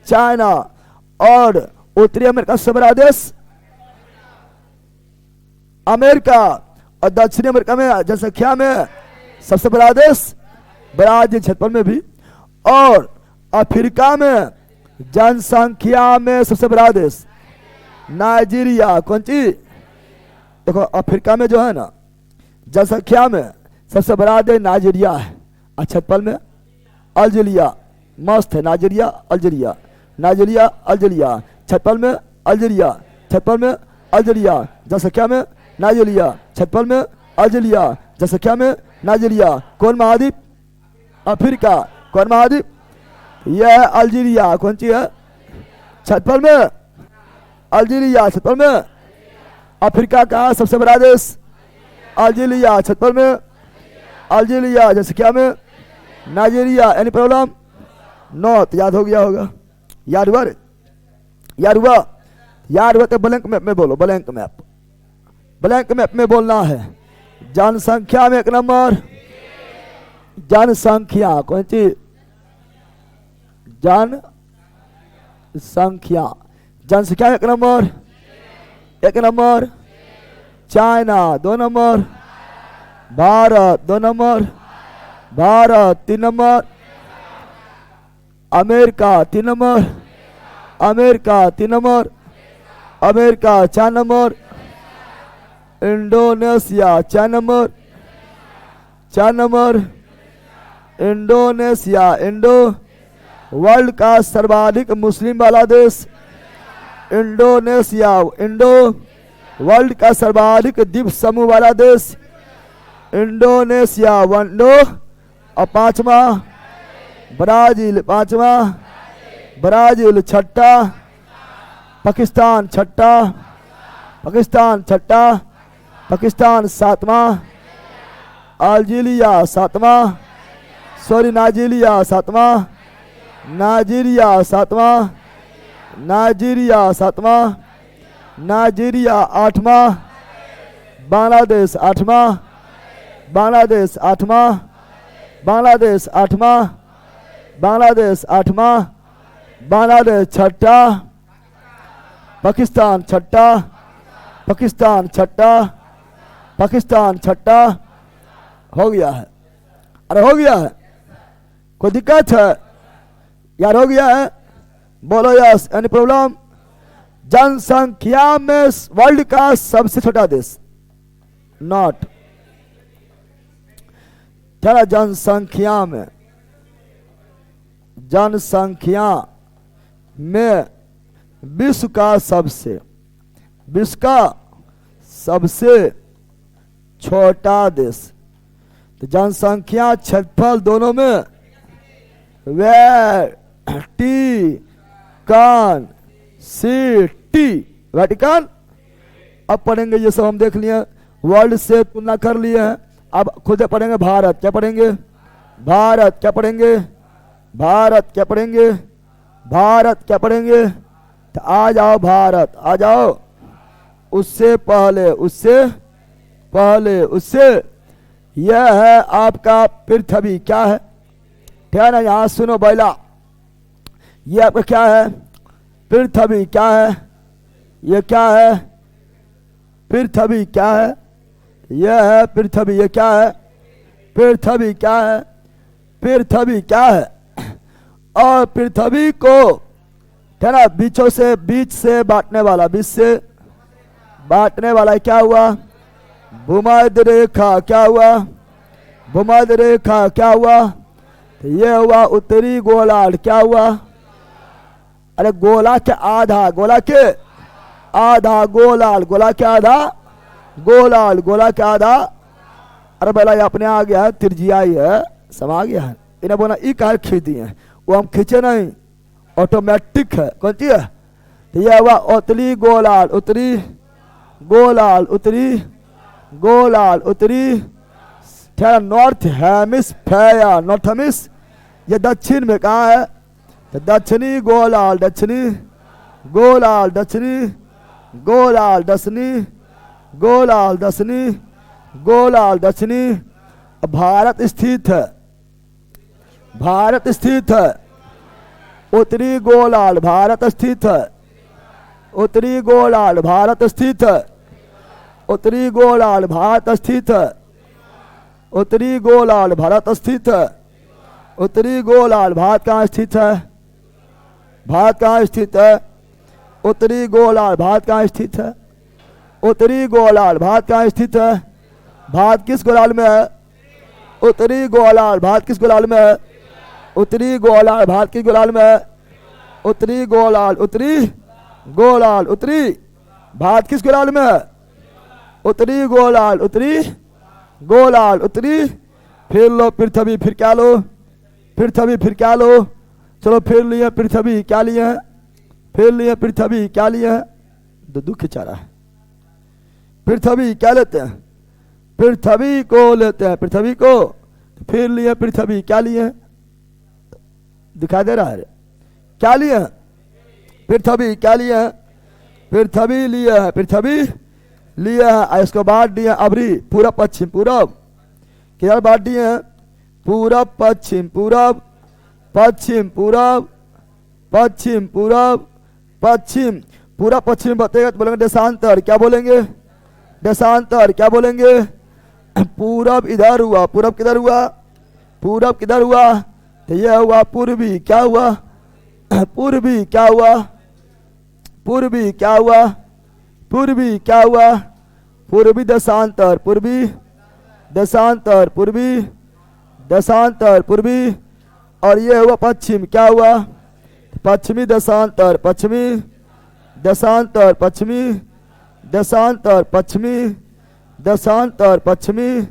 चाइना, और उत्तरी अमेरिका सबसे बड़ा देश अमेरिका, और दक्षिणी अमेरिका में जनसंख्या में सबसे बड़ा देश ब्राजील, क्षेत्रफल में भी, और अफ्रीका में जनसंख्या में सबसे बड़ा देश नाइजीरिया। कौन सी? देखो अफ्रीका में जो है ना जनसंख्या में सबसे बड़ा देश नाइजीरिया है, और क्षेत्रफल में अल्जीरिया। मस्त है नाइजीरिया, अल्जीरिया, नाइजीरिया, अल्जीरिया, क्षेत्रफल में अल्जीरिया, क्षेत्रफल में अल्जीरिया, जनसंख्या में नाइजीरिया, क्षेत्रफल में अल्जीरिया, जनसंख्या में नाइजीरिया। कौन महाद्वीप? अफ्रीका। कौन महाद्वीप? यह अल्जीरिया। कौन सी है? क्षेत्रफल में अल्जीरिया, क्षेत्रफल में। अफ्रीका का सबसे बड़ा देश अल्जीरिया, क्षेत्रफल में अल्जीरिया, जनसंख्या में नाइजीरिया। Any problem? नॉट। याद हो गया होगा? याद हुआ रे? याद हुआ? याद हुआ तो ब्लैंक मैप में बोलो, ब्लैंक मैप, ब्लैंक मैप में बोलना है। जनसंख्या में एक नंबर, जनसंख्या। कौन सी? जनसंख्या, जनसंख्या एक नंबर, एक number China, 2 number Bharat, 2 number Bharat, 3 number America, 3 number America, 3 number America, 4 number Indonesia, 4 number 4 number Indonesia, world का सर्वाधिक मुस्लिम वाला देश इंडोनेशिया। वर्ल्ड का सर्वाधिक द्वीप समूह वाला देश इंडोनेशिया वंडो। और पांचवा ब्राजील, पांचवा ब्राजील छठा, पाकिस्तान छठा, पाकिस्तान छठा, पाकिस्तान सातवां, अल्जीरिया सातवां, सॉरी नाइजीरिया सातवां, नाइजीरिया सातवां, नाइजीरिया सातवां, नाइजीरिया आठवां, बांग्लादेश आठवां, बांग्लादेश आठवां, बांग्लादेश आठवां, बांग्लादेश आठवां, बांग्लादेश छठा, पाकिस्तान छठा, पाकिस्तान छठा, पाकिस्तान छठा। हो गया है, अरे हो गया है, कोई दिक्कत है यार? हो गया है, बोलो यस। Any problem? जनसंख्या में वर्ल्ड का सबसे छोटा देश नॉट, क्या जनसंख्या में, जनसंख्या में विश्व का सबसे छोटा देश। तो जनसंख्या क्षेत्रफल दोनों में वेटिकन सिटी, वेटिकन। अब पढ़ेंगे ये सब हम देख लिए, वर्ल्ड से तुलना कर लिए हैं। अब खुद पढ़ेंगे भारत, क्या पढ़ेंगे? भारत क्या पढ़ेंगे? भारत क्या पढ़ेंगे? भारत क्या पढ़ेंगे? तो आ जाओ भारत, आ जाओ। उससे पहले, उससे पहले, उससे यह है आपका पृथ्वी। क्या है? ठीक है ना? यहाँ सुनो बैला, ये आपका क्या है? पृथ्वी। क्या है? ये क्या है? पृथ्वी क्या है? यह है पृथ्वी। ये क्या है? पृथ्वी क्या है? पृथ्वी क्या है? और पृथ्वी को है ना बीचों से, बीच से बांटने वाला, बीच से बांटने वाला क्या हुआ? भूमध्य रेखा। क्या हुआ? भूमध्य रेखा। क्या हुआ? तो ये हुआ उत्तरी गोलार्ध। क्या हुआ? अरे गोला के आधा, गोला के आधा गोलार्ध, गोला के आधा गोलार्ध, गोला के आधा। अरे भला ये अपने आ गया है, त्रिज्या ही है, समा गया है। इन्हें बोला ई कार खींचती है, वो हम खींचे नहीं, ऑटोमेटिक है। कौन सी है? तो यह हुआ उत्तरी गोलार्ध, उत्तरी गोलार्ध, उत्तरी गोलार्ध, उत्तरी नॉर्थ हेमिस्फेयर, नॉर्थ हेमिस। ये दक्षिण में कहाँ है? तो दक्षिणी गोलार्ध, दक्षिणी गोलार्ध, दक्षिणी गोलार्ध, दक्षिणी गोलार्ध, दक्षिणी गोलार्ध, दक्षिणी। भारत स्थित है, भारत स्थित है। उत्तरी गोलार्ध भारत स्थित है, उत्तरी गोलार्ध भारत स्थित है, उत्तरी गोलार्ध भारत स्थित है, उत्तरी गोलार्ध भारत स्थित है। उत्तरी गोलार्ध भारत कहाँ स्थित है? भारत कहाँ स्थित है? उत्तरी गोलार्ध भारत कहाँ स्थित है? उत्तरी गोलार्ध भारत कहाँ स्थित है? भारत किस गोलार्ध में है? उत्तरी गोलार्ध भारत किस गोलार्ध में है? उत्तरी गोलार्ध भारत किस गोलार्ध में है? उत्तरी गोलार्ध, उत्तरी गोलार्ध, उत्तरी भारत किस गोलार्ध में है? उत्तरी गोलार्ध, उत्तरी गोलार्ध, उत्तरी। फिर लो पृथ्वी, फिर क्या लो? पृथ्वी, फिर क्या लो? चलो फिर लिए पृथ्वी, क्या लिए हैं? फिर लिए पृथ्वी, क्या लिए हैं? दुख खिंचा रहा है। पृथ्वी क्या लेते हैं? पृथ्वी को लेते हैं, पृथ्वी को। फिर लिए पृथ्वी, क्या लिए हैं? दिखाई दे रहा है? क्या लिए हैं? पृथ्वी क्या लिए हैं? पृथ्वी लिए है, पृथ्वी लिए है। इसको बांट दिए अबरी, पूरब पश्चिम, पूरब किधर बांट दिए हैं? पूरब पश्चिम, पूरब पश्चिम, पूरब पश्चिम, पूरब पश्चिम। पूरब पश्चिम बताएगा तो बोलेंगे देशांतर। क्या बोलेंगे? देशांतर। क्या बोलेंगे? पूरब इधर हुआ, पूरब किधर हुआ? पूरब किधर हुआ? तो यह हुआ पूर्वी। क्या हुआ? पूर्वी। क्या हुआ? पूर्वी। क्या हुआ? पूर्वी। क्या हुआ? पूर्वी देशांतर, पूर्वी देशांतर, पूर्वी देशांतर, पूर्वी और ये हुआ पश्चिम, क्या हुआ? पश्चिमी देशांतर, पश्चिमी देशांतर, पश्चिमी देशांतर, पश्चिमी देशांतर, पश्चिमी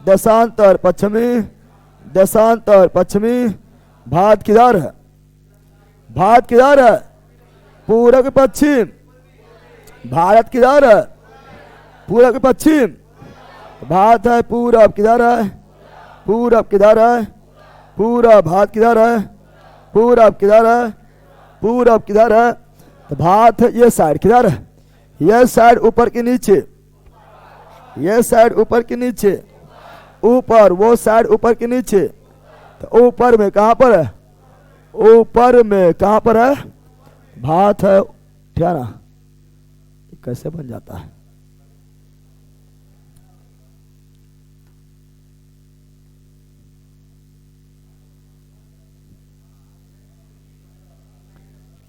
देशांतर, पश्चिमी देशांतर, पश्चिमी। भारत किधर है? भारत किधर है? पूरब के पश्चिम। भारत किधर है? पूरब के पश्चिम। भारत है पूरब, किधर है? पूरब किधर है? पूरब। भारत किधर है? पूरब किधर है? पूरब किधर है? तो भारत ये साइड किधर है? ये साइड ऊपर के नीचे, ये साइड ऊपर के नीचे, ऊपर, वो साइड ऊपर के नीचे। तो ऊपर में कहाँ पर है? ऊपर में कहाँ पर है? भारत है। ठीक है ना? कैसे बन जाता है?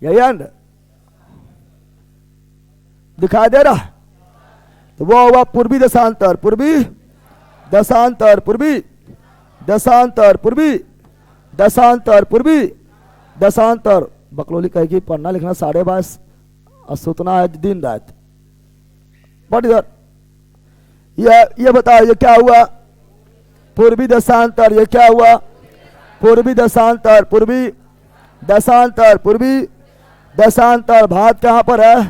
यही अंड दिखाई दे रहा है। तो वो हुआ पूर्वी देशांतर, पूर्वी देशांतर, पूर्वी देशांतर, पूर्वी देशांतर, पूर्वी देशांतर। बकलोली कहेगी पढ़ना लिखना 22:30 और सुतना है दिन रात। पढ़ इधर, ये बताओ ये क्या हुआ? पूर्वी देशांतर। ये क्या हुआ? पूर्वी देशांतर, पूर्वी देशांतर, पूर्वी देशांतर। भारत कहाँ पर है?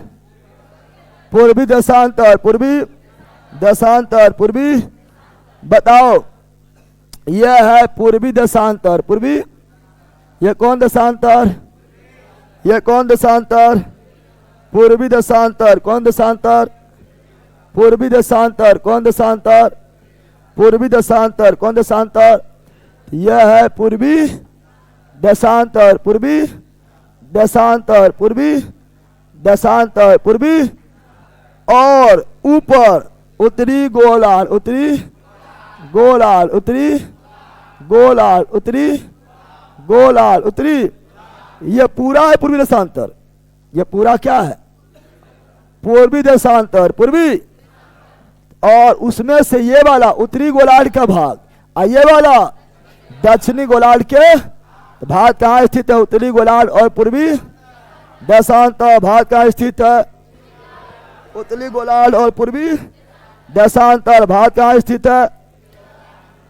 पूर्वी देशांतर, पूर्वी देशांतर, पूर्वी। बताओ यह है पूर्वी देशांतर, पूर्वी। ये कौन देशांतर? ये कौन देशांतर? पूर्वी देशांतर। कौन देशांतर? पूर्वी देशांतर। कौन देशांतर? पूर्वी देशांतर। कौन देशांतर? यह है पूर्वी देशांतर, पूर्वी देशांतर, पूर्वी देशांतर, पूर्वी। और ऊपर उत्तरी गोलार्ध, उत्तरी गोलार्ध, उत्तरी गोलार्ध, उत्तरी गोलार्ध, उत्तरी। ये पूरा है पूर्वी देशांतर। ये पूरा क्या है? पूर्वी देशांतर, पूर्वी। और उसमें से ये वाला उत्तरी गोलार्ध का भाग और ये वाला दक्षिणी गोलार्ध के भाग कहाँ स्थित है? उत्तरी गोलार्ध और पूर्वी देशांतर। भाग कहाँ स्थित है? उत्तरी गोलार्ध और पूर्वी देशांतर। भाग कहाँ स्थित है?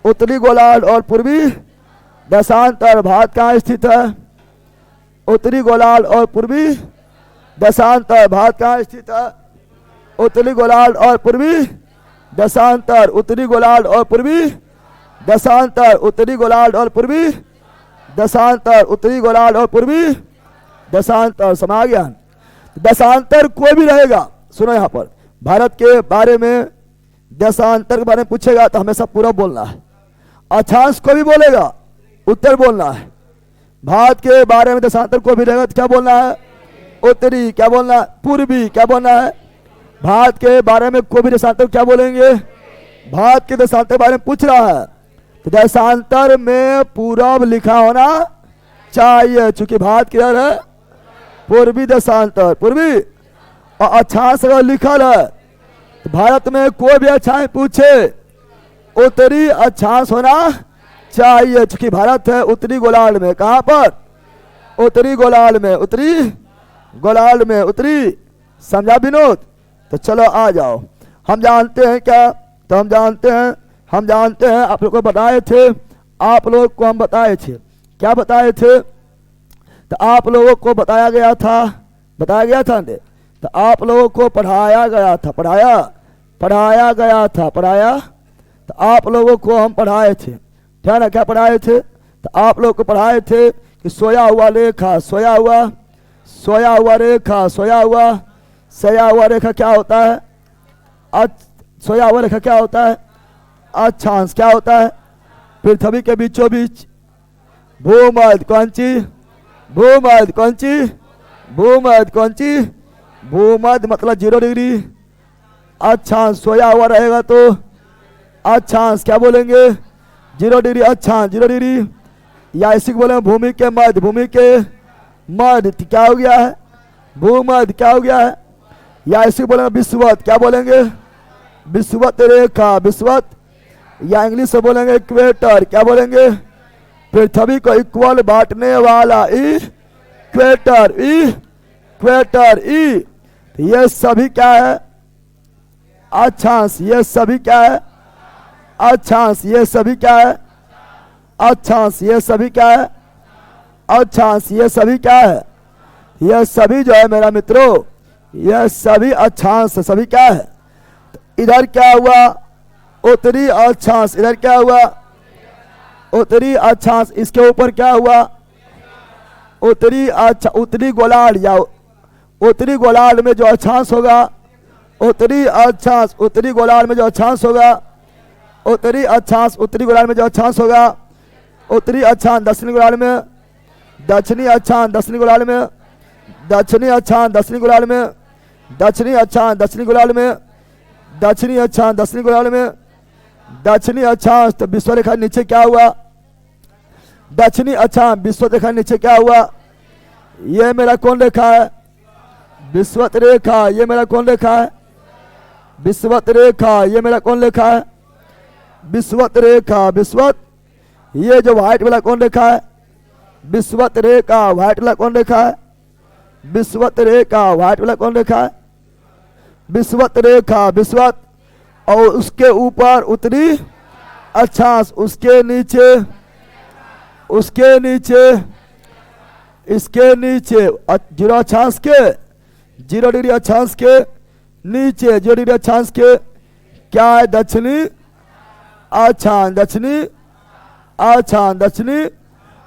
उत्तरी गोलार्ध और पूर्वी देशांतर। भाग कहाँ स्थित है? उत्तरी गोलार्ध और पूर्वी देशांतर। भाग कहाँ स्थित है? उत्तरी गोलार्ध और पूर्वी देशांतर। उत्तरी गोलार्ध और पूर्वी देशांतर। उत्तरी गोलार्ध और पूर्वी देशांतर। उत्तरी गोलार्ध और पूर्वी देशांतर। समा गया? देशांतर कोई भी रहेगा, सुनो यहाँ पर, भारत के बारे में देशांतर के बारे में पूछेगा तो हमेशा पूरा बोलना है। अक्षांश को भी बोलेगा, उत्तर बोलना है। भारत के बारे में देशांतर को भी रहेगा तो क्या बोलना है? उत्तरी। क्या बोलना है? पूर्वी। क्या बोलना है? भारत के बारे में कोई भी देशांतर क्या बोलेंगे? भारत के देशांतर के बारे में पूछ रहा है तो देशांतर में पूरब लिखा होना चाहिए, चूंकि भारत किधर है? पूर्वी देशांतर, पूर्वी। और अक्षांश अगर लिखल है तो भारत में कोई भी अक्षांश पूछे उत्तरी अक्षांश होना चाहिए, चूंकि भारत है उत्तरी गोलार्ध में। कहां पर? उत्तरी गोलार्ध में, उत्तरी गोलार्ध में, उत्तरी। समझा विनोद? तो चलो आ जाओ। हम जानते हैं क्या? तो हम जानते हैं आप लोग को बताए थे, आप लोग को हम बताए थे। क्या बताए थे? तो आप लोगों को बताया गया था ने, तो आप लोगों को पढ़ाया गया था, पढ़ाया गया था, तो आप लोगों को हम पढ़ाए थे। क्या ना, क्या पढ़ाए थे? तो आप लोग को पढ़ाए थे कि सोया हुआ रेखा, सोया हुआ रेखा, सोया हुआ रेखा क्या होता है? सोया हुआ रेखा क्या होता है? अक्षांश। क्या होता है? पृथ्वी के बीचों बीच भूमध्य। कौन सी? भूमध्य। कौन सी? भूमध्य। कौन सी? भूमध्य मतलब 0 डिग्री। अक्षांश सोया हुआ रहेगा तो अक्षांश क्या बोलेंगे? 0 डिग्री। अक्षांश 0 डिग्री, या इसी को बोलेंगे भूमि के मध्य। भूमि के मध्य क्या हो गया है? भूमध्य। क्या हो गया है? या इसी को बोलेंगे विषुवत। क्या बोलेंगे? विषुवत रेखा, विषुवत। या इंग्लिश से बोलेंगे इक्वेटर। क्या बोलेंगे? पृथ्वी को इक्वल बांटने वाला इक्वेटर, इक्वेटर ई। ये सभी क्या है? अक्षांश। ये सभी क्या है? अक्षांश। ये सभी क्या है? अक्षांश। ये सभी क्या है? अक्षांश। ये सभी क्या है? ये सभी जो है मेरा मित्रों, ये सभी अक्षांश। सभी क्या है? इधर क्या हुआ? उत्तरी अक्षांश। इधर क्या हुआ? उत्तरी अक्षांश। इसके ऊपर क्या हुआ? उत्तरी गोलार्ध या उत्तरी गोलार्ध में जो अक्षांश होगा, उत्तरी अक्षांश, उत्तरी गोलार्ध में जो अक्षांश होगा, उत्तरी अक्षांश, उत्तरी गोलार्ध में जो अक्षांश होगा, उत्तरी अक्षांश दक्षिणी गोलार्ध में, दक्षिणी अक्षांश दक्षिणी गोलार्ध में, दक्षिणी अक्षांश दक्षिणी गोलार्ध में, दक्षिणी अक्षांश दक्षिणी गोलार्ध में, दक्षिणी अक्षांश दक्षिणी गोलार्ध में, दक्षिणी अक्षांश। तो विश्व रेखा नीचे क्या हुआ? दक्षिणी अक्षांश विश्व रेखा नीचे क्या हुआ? ये मेरा कौन रेखा है? विश्वत रेखा। ये मेरा कौन रेखा है? विश्वत रेखा। ये मेरा कौन रेखा है? विश्वत रेखा। विश्वत। ये जो व्हाइट वाला कौन रेखा है? विश्वत रेखा। व्हाइट वाला कौन रेखा है? विश्वत रेखा। व्हाइट वाला कौन रेखा है? विश्वत रेखा। विश्वत। और उसके ऊपर उत्तरी अक्षांश, उसके नीचे, उसके नीचे, इसके नीचे 0 अक्षांश के, 0 डिग्री अक्षांश के नीचे, 0 डिग्री अक्षांश के क्या है? दक्षिणी अक्षांश। दक्षिणी अक्षांश। दक्षिणी।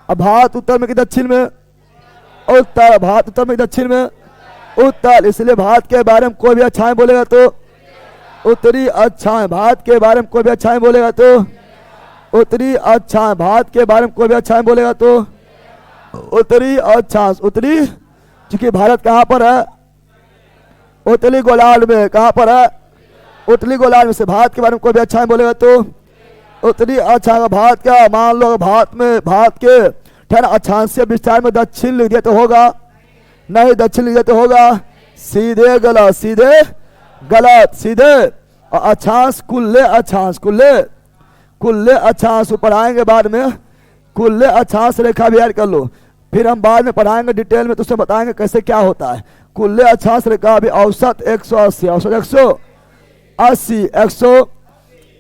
भारत उत्तर में कि दक्षिण में? उत्तर। भारत उत्तर में कि दक्षिण में? उत्तर। इसलिए भारत के बारे में कोई भी अक्षाएं बोलेगा तो उत्तरी अक्षाएं। भारत के बारे में कोई भी अक्षाएं बोलेगा तो उत्तरी अक्षाएं। भारत के बारे में कोई भी अक्षाएं बोलेगा तो उत्तरी अक्षांश। उत्तरी। चूंकि भारत कहाँ पर है? उत्तरी गोलार्ध में। कहाँ पर है? उत्तरी गोलार्ध में। से भारत के बारे में कोई भी अक्षाएं बोलेगा तो उत्तरी अक्षांश। भारत का मान लो, भारत में, भारत के ठहर अक्षांशीय विस्तार में दक्षिण लिख दिया तो होगा नहीं? दक्षिण लिख दिया तो होगा? सीधे गलत, सीधे गलत, सीधे। और अक्षांश कुल्ले अक्षांश, कुल्ले, कुल्ले अक्षांश पढ़ाएंगे बाद में। कुल्ले अक्षांश रेखा भी याद कर लो, फिर हम बाद में पढ़ाएंगे डिटेल में, तो उसमें बताएंगे कैसे क्या होता है। कुल्ले अक्षांश रेखा भी औसत 180, औसत 180,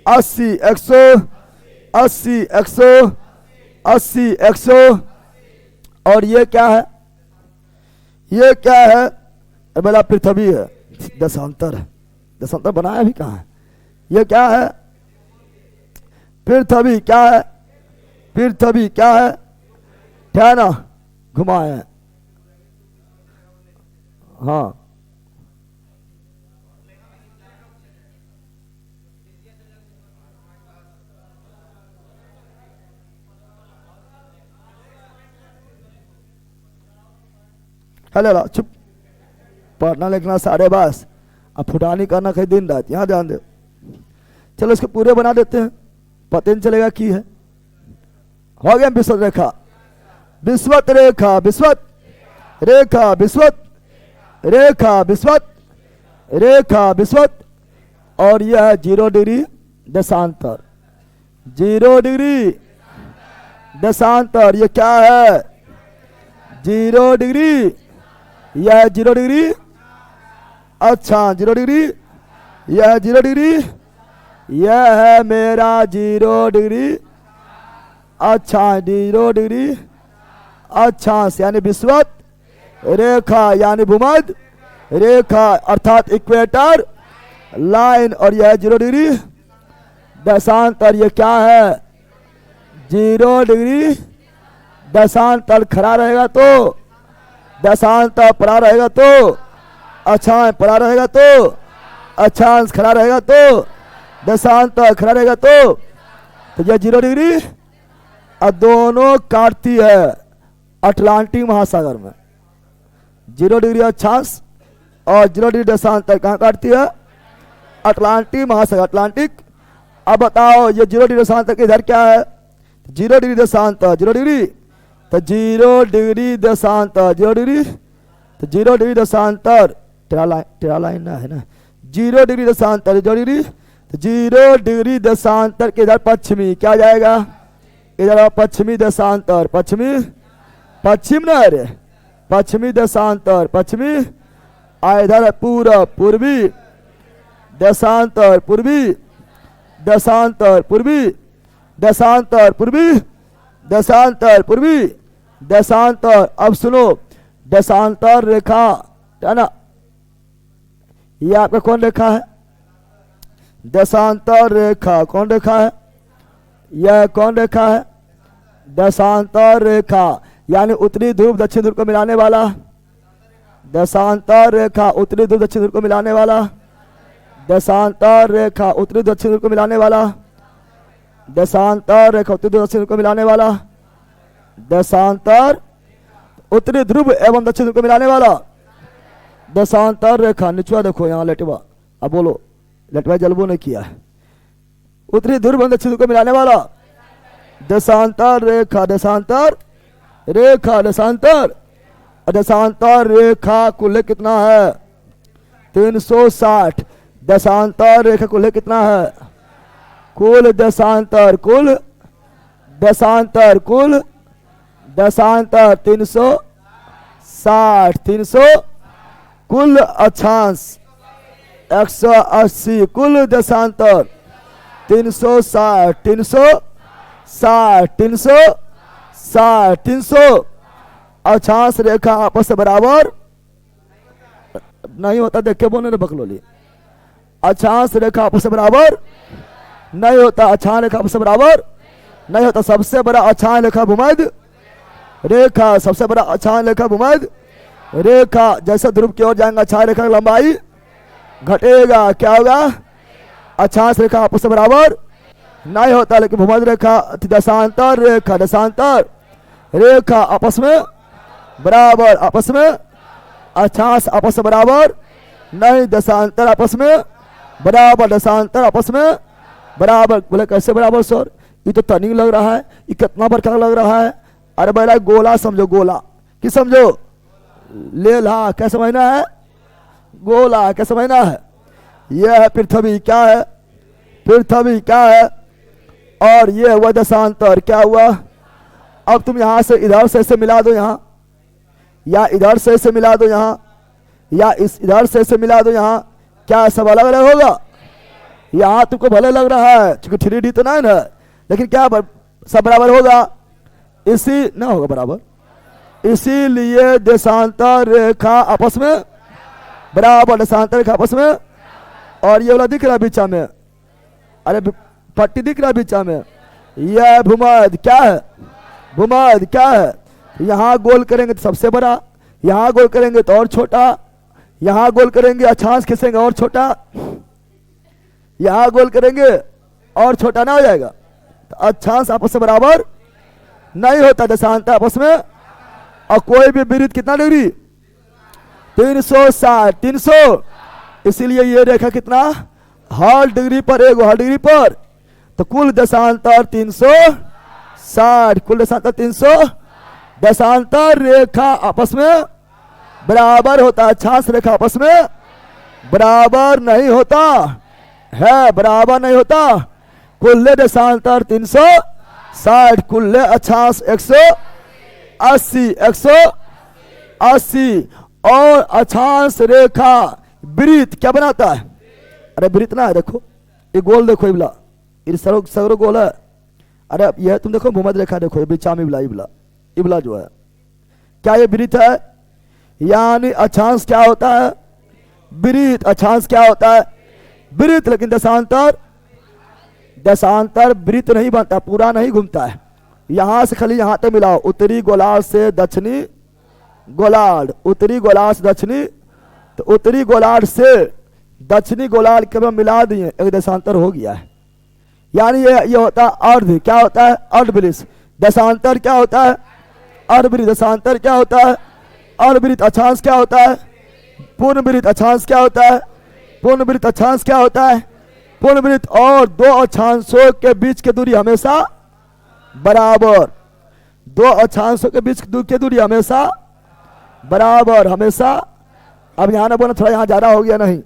180, 180, 180, 100। और ये क्या है? ये क्या है? मेरा पृथ्वी है। दशांतर है। दशांतर बनाया भी कहाँ है? ये क्या है? पृथ्वी। क्या है? पृथ्वी क्या है? ठहना घुमाए। हाँ, हेलो चुप। पढ़ना लिखना साढ़े बस, अब फुटानी करना कहीं दिन रात। यहाँ ध्यान दे। चलो इसको पूरे बना देते हैं, पता नहीं चलेगा की है। हो गया विश्वत रेखा। विश्वत रेखा। विश्वत रेखा। विश्वत रेखा। विश्वत रेखा। विश्वत। और यह 0 डिग्री दशांतर। 0 डिग्री दशांतर। ये क्या है? 0 डिग्री। यह 0 डिग्री। अच्छा 0 डिग्री। यह 0 डिग्री। यह है मेरा 0 डिग्री। अच्छा 0 डिग्री अक्षांश यानी विश्वत रेखा यानी भूमध्य रेखा अर्थात इक्वेटर लाइन। और यह 0 डिग्री दशांतर। ये क्या है? 0 डिग्री दशांतर। खड़ा रहेगा तो दशांतर, पड़ा रहेगा तो अक्षांश, पड़ा रहेगा तो अक्षांश, खड़ा रहेगा तो दशांतर, खड़ा रहेगा तो यह 0 डिग्री। और दोनों काटती है अटलांटिक महासागर में। 0 डिग्री अक्षांश और 0 डिग्री दशांतर कहाँ काटती है? अटलांटिक महासागर, अटलांटिक। अब बताओ ये 0 डिग्री दशांतर के इधर क्या है? 0 डिग्री दशांतर, 0 डिग्री। तो 0 डिग्री दशांतर, 0 डिग्री। तो 0 डिग्री दशांतर टेढ़ा लाइन है ना। 0 डिग्री दशांतर, 0 डिग्री। तो 0 डिग्री दशांतर के इधर पश्चिमी क्या जाएगा? इधर आओ पश्चिमी देशांतर, पश्चिमी पश्चिम न रे, पश्चिमी देशांतर पश्चिमी, इधर है पूरब पूर्वी देशांतर पूर्वी, देशांतर पूर्वी, देशांतर पूर्वी, देशांतर पूर्वी, देशांतर। अब सुनो देशांतर रेखा है ना, ये आपका कौन रेखा है? देशांतर रेखा कौन रेखा है? यह कौन रेखा है? देशांतर रेखा, यानी उत्तरी ध्रुव दक्षिण ध्रुव को मिलाने वाला। देशांतर रेखा उत्तरी ध्रुव दक्षिण ध्रुव को मिलाने वाला। देशांतर रेखा उत्तरी दक्षिण ध्रुव को मिलाने वाला। देशांतर रेखा उत्तरी दक्षिण ध्रुव को मिलाने वाला। देशांतर उत्तरी ध्रुव एवं दक्षिण ध्रुव को मिलाने वाला। देशांतर रेखा निचवा देखो यहाँ लेटवा, अब बोलो लेटवा जलबो नहीं किया है। उत्तरी ध्रुव एवं दक्षिण ध्रुव को मिलाने वाला देशांतर रेखा, देशांतर रेखा, देशांतर। देशांतर रेखा कुल कितना है? 360। देशांतर रेखा कुल कितना है? कुल देशांतर, कुल देशांतर, कुल देशांतर 360। 300 कुल अक्षांश 180, कुल देशांतर 360, 360, 360, 300। अक्षांश रेखा आपस से बराबर नहीं होता, देख के बोलने बकलोली। अक्षांश रेखा आपस से बराबर नहीं होता, अक्षांश रेखा आपस से बराबर नहीं होता। सबसे बड़ा अक्षांश रेखा भूमध्य रेखा, सबसे बड़ा अक्षांश रेखा भूमध्य रेखा। जैसे ध्रुव की ओर जाएंगे अक्षांश रेखा की लंबाई घटेगा, क्या होगा? अक्षांश रेखा आपस से बराबर नहीं होता, लेकिन भूमध्य रेखा देशांतर रेखा, देशांतर रेखा आपस में बराबर, आपस में अक्षांश आपस में बराबर नहीं, देशांतर आपस में बराबर, देशांतर आपस में बराबर। बोले कैसे बराबर सर? ये तो टर्निंग लग रहा है, ये कितना प्रकार लग रहा है? अरे भाई गोला समझो, गोला कि समझो ले ला, क्या समझना है? गोला क्या समझना है? यह है पृथ्वी, क्या है? पृथ्वी क्या है? और ये हुआ देशांतर, क्या हुआ? अब तुम यहां से इधर से इसे मिला दो यहाँ, या इधर से इसे मिला दो यहाँ, या इस इधर से इसे मिला दो यहाँ, क्या सब अलग अलग होगा? यहाँ तुमको भले लग रहा है क्योंकि 3D तो नहीं है, लेकिन क्या सब बराबर होगा? इसी ना होगा बराबर। इसीलिए देशांतर रेखा आपस में बराबर, देशांतर रेखा आपस में। और ये वाला दिख रहा है बीचा में, अरे पट्टी दिख रहा है बीचा में, यह भूमध्य क्या है? भूमध्य क्या है? यहाँ गोल करेंगे तो सबसे बड़ा, यहाँ गोल करेंगे तो और छोटा, यहाँ गोल करेंगे अक्षांश खींचेंगे और छोटा, यहाँ गोल करेंगे और छोटा ना हो जाएगा। तो अक्षांश आपस में बराबर नहीं होता, देशांतर आपस में। और कोई भी विरुद्ध कितना डिग्री? 360, 300। इसीलिए ये रेखा कितना? हर डिग्री पर एक, हर डिग्री पर। तो कुल देशांतर 360, कुल देशांतर 300। देशांतर रेखा आपस में बराबर होता है, अक्षांश रेखा आपस में बराबर नहीं होता है, बराबर नहीं होता। कुल देशांतर 360, कुल अक्षांश 180, 180। और अक्षांश रेखा वृत्त क्या बनाता है? अरे वृत्त ना है, देखो ये गोल, देखो ये बिला, ये सगरो गोल है। अरे ये तुम देखो भूमध्य रेखा, देखो ये बीचा में बिला, इबला जो है, क्या ये वृत्त है? यानी अक्षांश क्या होता है? वृत्त। अक्षांश क्या होता है? वृत्त। लेकिन देशांतर, देशांतर वृत्त नहीं बनता, पूरा नहीं घूमता है। यहां से खाली यहां तक मिलाओ, उत्तरी गोलार्ध से दक्षिणी गोलार्ध, उत्तरी गोलार्ध से दक्षिणी, तो उत्तरी गोलार्ध से दक्षिणी गोलार्ध के मिला दिए, एक देशांतर हो गया है। यानी ये होता है अर्ध, क्या होता है? अर्धवृत्त। देशांतर क्या होता है? अर्धवृत्त। देशांतर क्या होता है? अर्धवृत्त। अक्षांश क्या होता है? पूर्णवृत्त। अक्षांश क्या होता है? पूर्णवृत्त। अक्षांश क्या होता है? पूर्णवृत्त। और दो अक्षांशों के बीच की दूरी हमेशा बराबर, दो अक्षांशों के बीच की दूरी हमेशा बराबर, हमेशा। अब यहाँ ना बोला थोड़ा यहाँ ज्यादा हो गया, नहीं,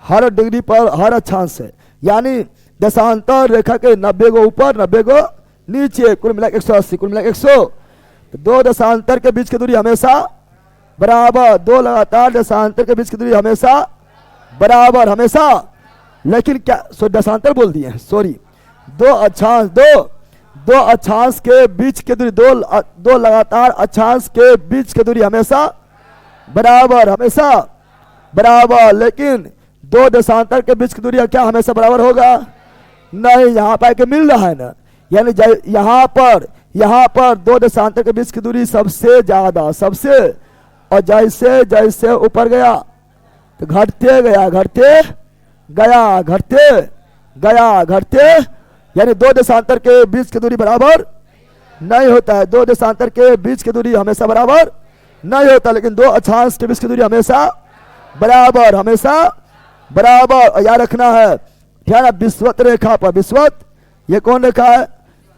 हर डिग्री पर हर अक्षांश से। यानी देशांतर रेखा के 90 गो ऊपर 90 गो नीचे, कुल मिला 180, कुल मिला 100। तो दो दशांतर के बीच की दूरी हमेशा बराबर, दो लगातार दशांतर के बीच की दूरी हमेशा बराबर, हमेशा। लेकिन क्या दशांतर बोल दिए, सॉरी, दो अक्षांश के बीच की दूरी, दो लगातार अक्षांश के बीच की दूरी हमेशा बराबर, हमेशा बराबर। लेकिन दो दशांतर के बीच की दूरी क्या हमेशा बराबर होगा? नहीं, यहाँ पर के मिल रहा है ना, यानी यहाँ पर दो दशांतर के बीच की दूरी सबसे ज्यादा, सबसे, और जैसे जैसे ऊपर गया तो घटते गया, घटते गया, घटते गया, घटते, यानी दो दशांतर के बीच की दूरी बराबर नहीं होता है, दो दशांतर के बीच की दूरी हमेशा बराबर नहीं होता, लेकिन दो अक्षांश के बीच की दूरी हमेशा बराबर, हमेशा बराबर। और याद रखना है, ध्यान, विषुवत रेखा पर, विषुवत ये कौन रेखा है?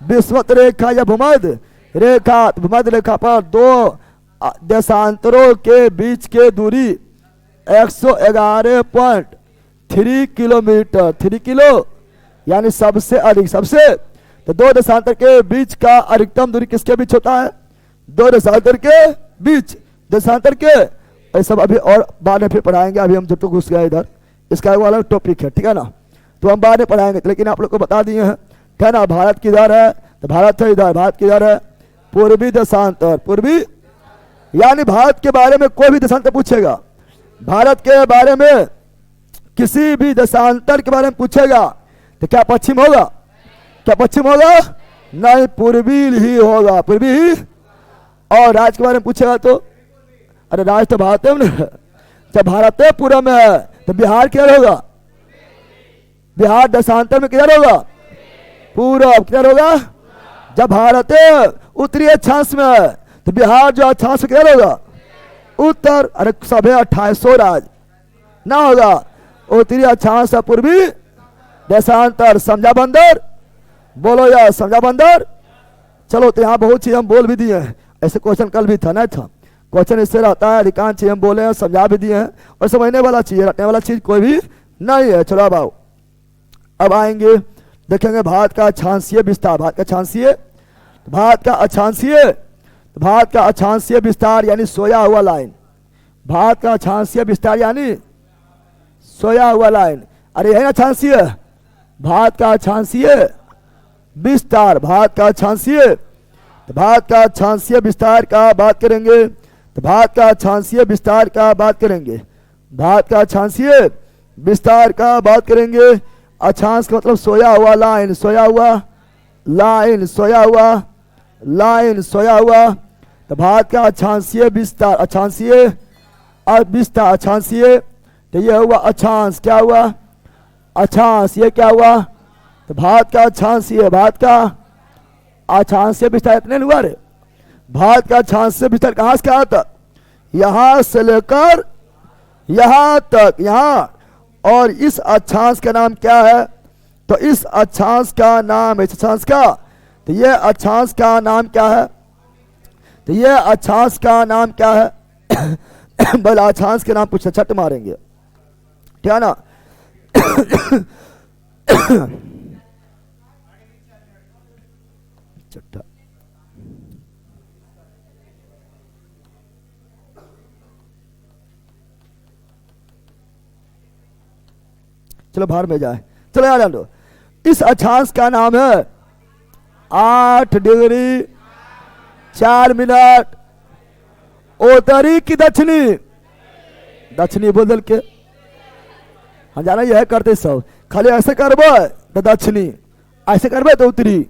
विषुवत रेखा या भूमध्य रेखा। भूमध्य रेखा पर दो देशांतरों के बीच के दूरी 111.3 किलोमीटर, 3 किलो, यानी सबसे अधिक, सबसे। तो दो देशांतर के बीच का अधिकतम दूरी किसके बीच होता है? दो देशांतर के बीच, देशांतर के। ये सब अभी और बाद में फिर पढ़ाएंगे, अभी हम जब तक घुस गए इधर, इसका वो अलग टॉपिक है, ठीक है ना, तो हम बाद में पढ़ाएंगे। लेकिन आप लोग को बता दिए हैं, है ना, भारत किधर है? तो भारत है इधर, भारत किधर है? पूर्वी देशांतर, पूर्वी, यानी भारत के बारे में कोई भी देशांतर पूछेगा, भारत के बारे में किसी भी देशांतर के बारे में पूछेगा तो क्या पश्चिम होगा? क्या पश्चिम होगा? नहीं, पूर्वी ही होगा, पूर्वी ही। और राज्य के बारे में पूछेगा तो, अरे राज्य तो भारत है ना, जब भारत है पूरा में है तो बिहार किधर होगा? बिहार देशांतर में किधर होगा? पूरब, किधर होगा? जब भारत है उत्तरी अक्षांश में है तो बिहार जो अक्षांश में किधर होगा? उत्तर। अरे सभी 2800 राज्य ना होगा, उत्तरी अक्षांश पूर्वी देशांतर। समझा बंदर? बोलो यार, समझा बंदर? चलो, तो यहाँ बहुत चीज हम बोल भी दिए हैं, ऐसे क्वेश्चन कल भी था ना, था क्वेश्चन इससे रहता है, अधिकांश चीज हम बोले हैं, समझा भी दिए हैं, और समझने वाला चीज, रटने वाला चीज कोई भी नहीं है। चलो अब आएंगे, देखेंगे भारत का अक्षांशीय विस्तार, भारत का अक्षांशीय, भारत का अक्षांशीय, भारत का अक्षांशीय विस्तार यानी सोया हुआ लाइन, भारत का अक्षांशीय विस्तार यानी सोया हुआ लाइन। अरे यही अक्षांशीय, भारत का अक्षांशीय विस्तार, भारत का अक्षांशीय, तो भारत का अक्षांशीय विस्तार का बात करेंगे, तो भारत का अक्षांशीय विस्तार का बात करेंगे, भारत का अक्षांशीय विस्तार का बात करेंगे। अक्षांश का मतलब सोया हुआ लाइन, सोया हुआ लाइन, सोया हुआ लाइन, सोया हुआ। तो भारत का अक्षांशीय विस्तार, अक्षांशीय विस्तार, अक्षांशीय, तो ये हुआ अक्षांश, क्या हुआ? अक्षांश, ये क्या हुआ? तो भारत का अक्षांशीय, भारत का अक्षांशीय विस्तार इतने हुआ रे, भारत का अक्षांशीय विस्तार कहाँ से कहाँ तक? यहाँ से लेकर यहाँ तक, यहाँ। और इस अक्षांश का नाम क्या है? तो इस अक्षांश का नाम, इस अक्षांश का, तो ये अक्षांश का नाम क्या है? तो ये अक्षांश का नाम क्या है? बल अक्षांश के नाम पूछे, छट मारेंगे, ठीक है ना। चट्टा चलो बाहर में जाए, चलो यार लो। इस अक्षांश का नाम है 8 डिग्री 4 मिनट उत्तरी की दक्षिणी, दक्षिणी बदल के हम जाना यह करते सब, खाली ऐसे करबे तो दक्षिणी, ऐसे करबे तो उत्तरी।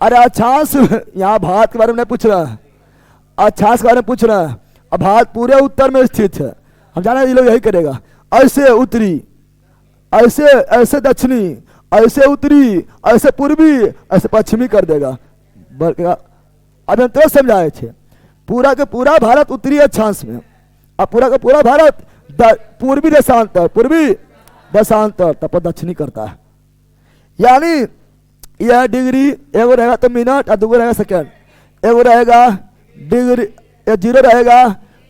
अरे अक्षांश यहाँ भारत के बारे में नहीं पूछ रहा है, अक्षांश के बारे में पूछ रहा है। अब भारत पूरे उत्तर में स्थित है, हम जाना ये लोग यही करेगा, ऐसे उत्तरी, ऐसे ऐसे दक्षिणी, ऐसे उत्तरी, ऐसे पूर्वी, ऐसे पश्चिमी कर देगा। अब हम तो समझाए थे, पूरा का पूरा भारत उत्तरी अक्षांश में, अब पूरा का पूरा भारत पूर्वी देशांतर, पूर्वी देशांतर, तब दक्षिणी करता है। यानी यह डिग्री, एगो रहेगा तो मिनट और दूगो रहेगा सेकेंड, एगो रहेगा डिग्री, 0 रहेगा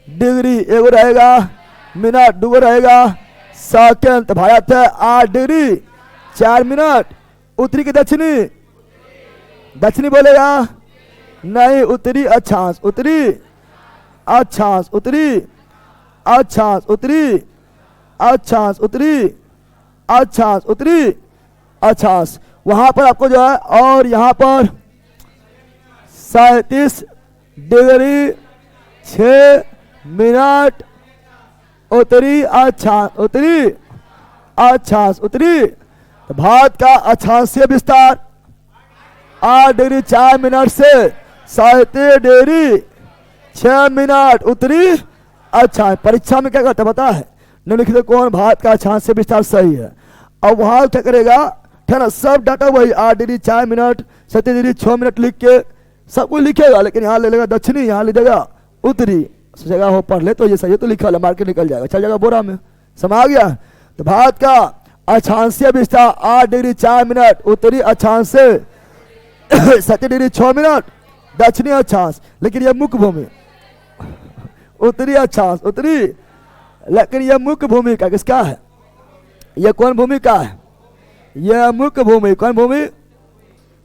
डिग्री, एगो रहेगा मिनट, दूगो रहेगा सेकेंड। तो भारत है 8 डिग्री 4 मिनट उत्तरी की दक्षिणी, दक्षिणी बोलेगा नहीं, उत्तरी अक्षांश, उत्तरी अक्षांश, उत्तरी अक्षांश, उत्तरी अक्षांश, उत्तरी अक्षांश, उत्तरी अक्षांश। वहां पर आपको जो है, और यहां पर 37 डिग्री 6 मिनट उत्तरी अक्षांश, उत्तरी अक्षांश, उत्तरी। तो भारत का अक्षांशीय विस्तार 8 डिग्री 4 मिनट से 37 डिग्री 6 मिनट उत्तरी अक्षांश। परीक्षा में क्या करता पता है, निम्नलिखित कौन भारत का अक्षांशीय विस्तार सही है। अब वहां क्या करेगा, है ना, सब डाटा वही 8 डिग्री 4 मिनट 37 डिग्री 6 मिनट लिख के सब कुछ लिखेगा, लेकिन यहाँ ले लेगा दक्षिणी, यहाँ ले देगा उत्तरी। सोचेगा हो पढ़ ले तो ये सही है, तो लिखा वाला मार के निकल जाएगा, चल जाएगा बोरा में। समा गया। तो भारत का अक्षांशीय विस्तार 8 डिग्री 4 मिनट उत्तरी अक्षांश से 37 डिग्री 6 मिनट दक्षिणी अक्षांश। लेकिन यह मुख्य भूमि उत्तरी अक्षांश, उत्तरी, लेकिन यह मुख्य भूमि का किसका है, यह कौन भूमि का है, यह मुख्य भूमि। कौन भूमि,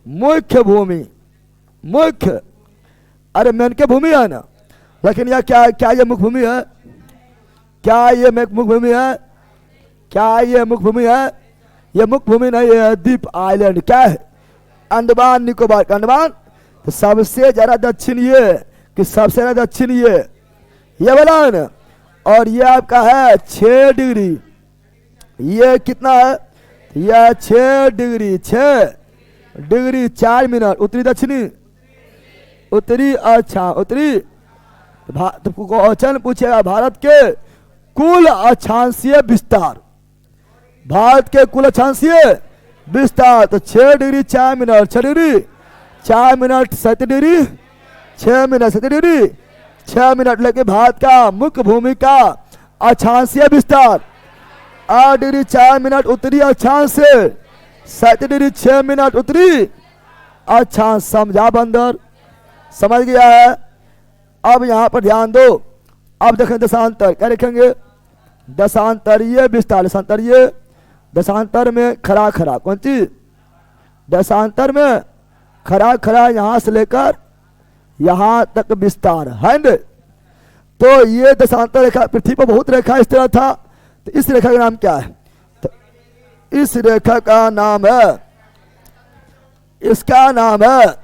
मुख्य भूमि, मुख्य, अरे मेन के भूमि है ना, लेकिन यह क्या, क्या यह मुख्य भूमि है, क्या यह मुख्य भूमि है, क्या यह मुख्य भूमि है, यह मुख्य भूमि नहीं है, द्वीप आइलैंड। क्या है, अंडमान निकोबार का अंडमान। तो सबसे ज्यादा दक्षिण ये, कि सबसे ज्यादा दक्षिण ये वाला है ना, और ये आपका है 6 डिग्री, ये कितना है, यह 6 डिग्री 4 मिनट उत्तरी दक्षिणी, उत्तरी अच्छा उत्तरी। तो क्वेश्चन पूछेगा भारत के कुल अक्षांशीय विस्तार, भारत के कुल अक्षांशीय विस्तार। तो 6 degree 4 minute 6 degree 4 minute 7 degree 6 minute 7 degree 6 minute. लेकिन भारत का मुख्य भूमि का अक्षांशीय विस्तार 8 डिग्री 4 मिनट उत्तरी अक्षांश से 7 डिग्री 6 मिनट उत्तरी अक्षांश। समझा बंदर, समझ गया है। अब यहां पर ध्यान दो, अब देखें दशांतर, क्या लिखेंगे, दशांतरीय विस्तार। दशांतरीय, दशांतर में खरा खरा, कौन चीज, दशांतर में खरा खरा यहां से लेकर यहां तक विस्तार है न। तो ये दशांतर रेखा, पृथ्वी पर बहुत रेखा इस तरह था, तो इस रेखा का नाम क्या है, तो इस रेखा का नाम है, इसका नाम है,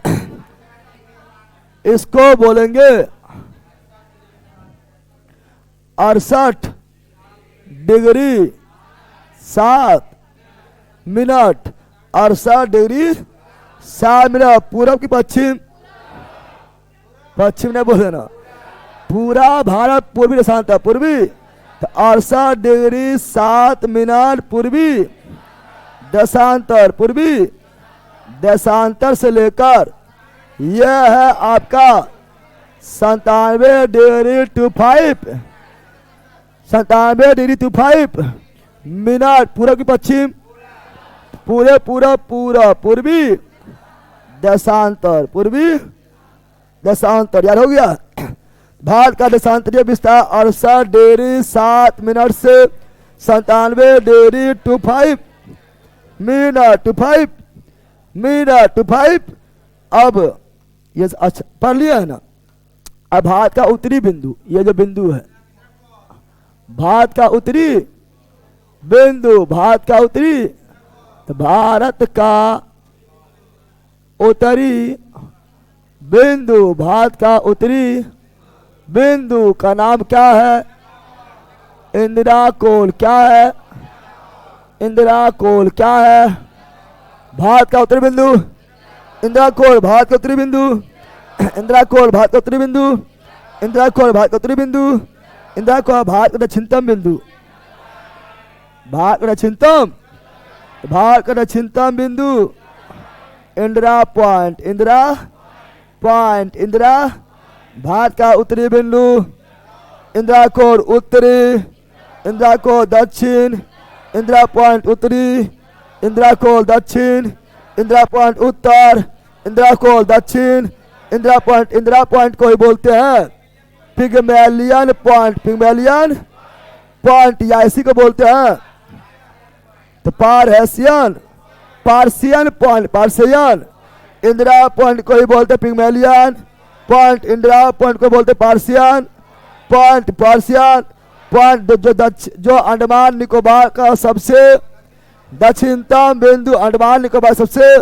इसको बोलेंगे 68 डिग्री 7 मिनट 68 डिग्री 7 मिनट पूरब की पश्चिम, पश्चिम नहीं बोले ना, पूरा भारत पूर्वी दशांतर, पूर्वी। तो 68 डिग्री 7 मिनट पूर्वी दशांतर, पूर्वी दशांतर से लेकर यह है आपका 97 डिग्री 25, 97 डिग्री 25 मिनट पूरब की पश्चिम, पूरे पूरा पूरा पूर्वी दशांतर, पूर्वी दशांतर। याद हो गया। भारत का दशांतरीय विस्तार 68 डिग्री 7 मिनट से 97 डिग्री 25 मिनट 25 मिनट 25। अब ये अच्छा पढ़ लिया है ना। अब भारत का उत्तरी बिंदु, ये जो बिंदु है भारत का उत्तरी बिंदु, भारत का उत्तरी, तो भारत का उत्तरी बिंदु, भारत का उत्तरी बिंदु का नाम क्या है, इंदिरा कोल। क्या है, इंदिरा कोल। क्या है, भारत का उत्तरी बिंदु इंदिरा कोल, भारत का उत्तरी बिंदु इंदिरा कोल, भारत का उत्तरी बिंदु इंदिरा कोल, भारत का उत्तरी बिंदु इंदिरा कोल, भारत का दक्षिणतम बिंदु, भारत का दक्षिणतम, भारत का दक्षिणतम बिंदु इंदिरा पॉइंट, इंदिरा पॉइंट, इंदिरा। भारत का उत्तरी बिंदु इंदिरा कोल उत्तरी, इंदिरा कोल दक्षिण, इंदिरा पॉइंट उत्तरी, इंदिरा कोल दक्षिण, इंदिरा पॉइंट उत्तर, इंदिरा कोल दक्षिण, इंदिरा पॉइंट। इंदिरा पॉइंट को ही बोलते हैं पिग्मेलियन पॉइंट, पिग्मेलियन पॉइंट, या इसी को बोलते हैं तो पारसियन, पार्सियन पॉइंट, पार्सियन इंदिरा पॉइंट को ही बोलते पिग्मेलियन पॉइंट, इंदिरा पॉइंट को बोलते पार्सियन पॉइंट, पार्सियन पॉइंट जो अंडमान निकोबार का सबसे दक्षिणतम बिंदु, अंडमान निकोबार सबसे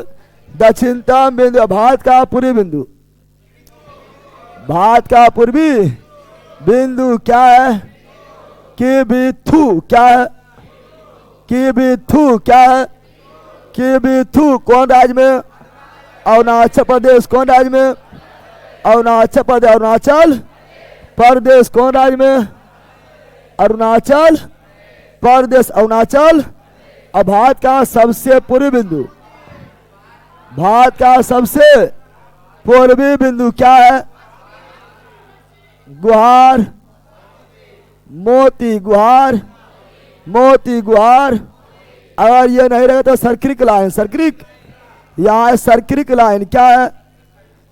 दक्षिणतम बिंदु, भारत का पूर्वी बिंदु, भारत का पूर्वी बिंदु क्या है? किबिथु क्या है? किबिथु क्या है? किबिथु कौन राज्य में? अरुणाचल प्रदेश। कौन राज्य में? अरुणाचल प्रदेश। अरुणाचल प्रदेश कौन राज्य में? अरुणाचल प्रदेश। अरुणाचल। अब भारत का सबसे पूर्वी बिंदु, भारत का सबसे पूर्वी बिंदु क्या है? गुहार, मोती गुहार, मोती गुहार। अगर ये नहीं रहेगा तो सर्किक लाइन, सर्किक, यहाँ सर्किक लाइन क्या है?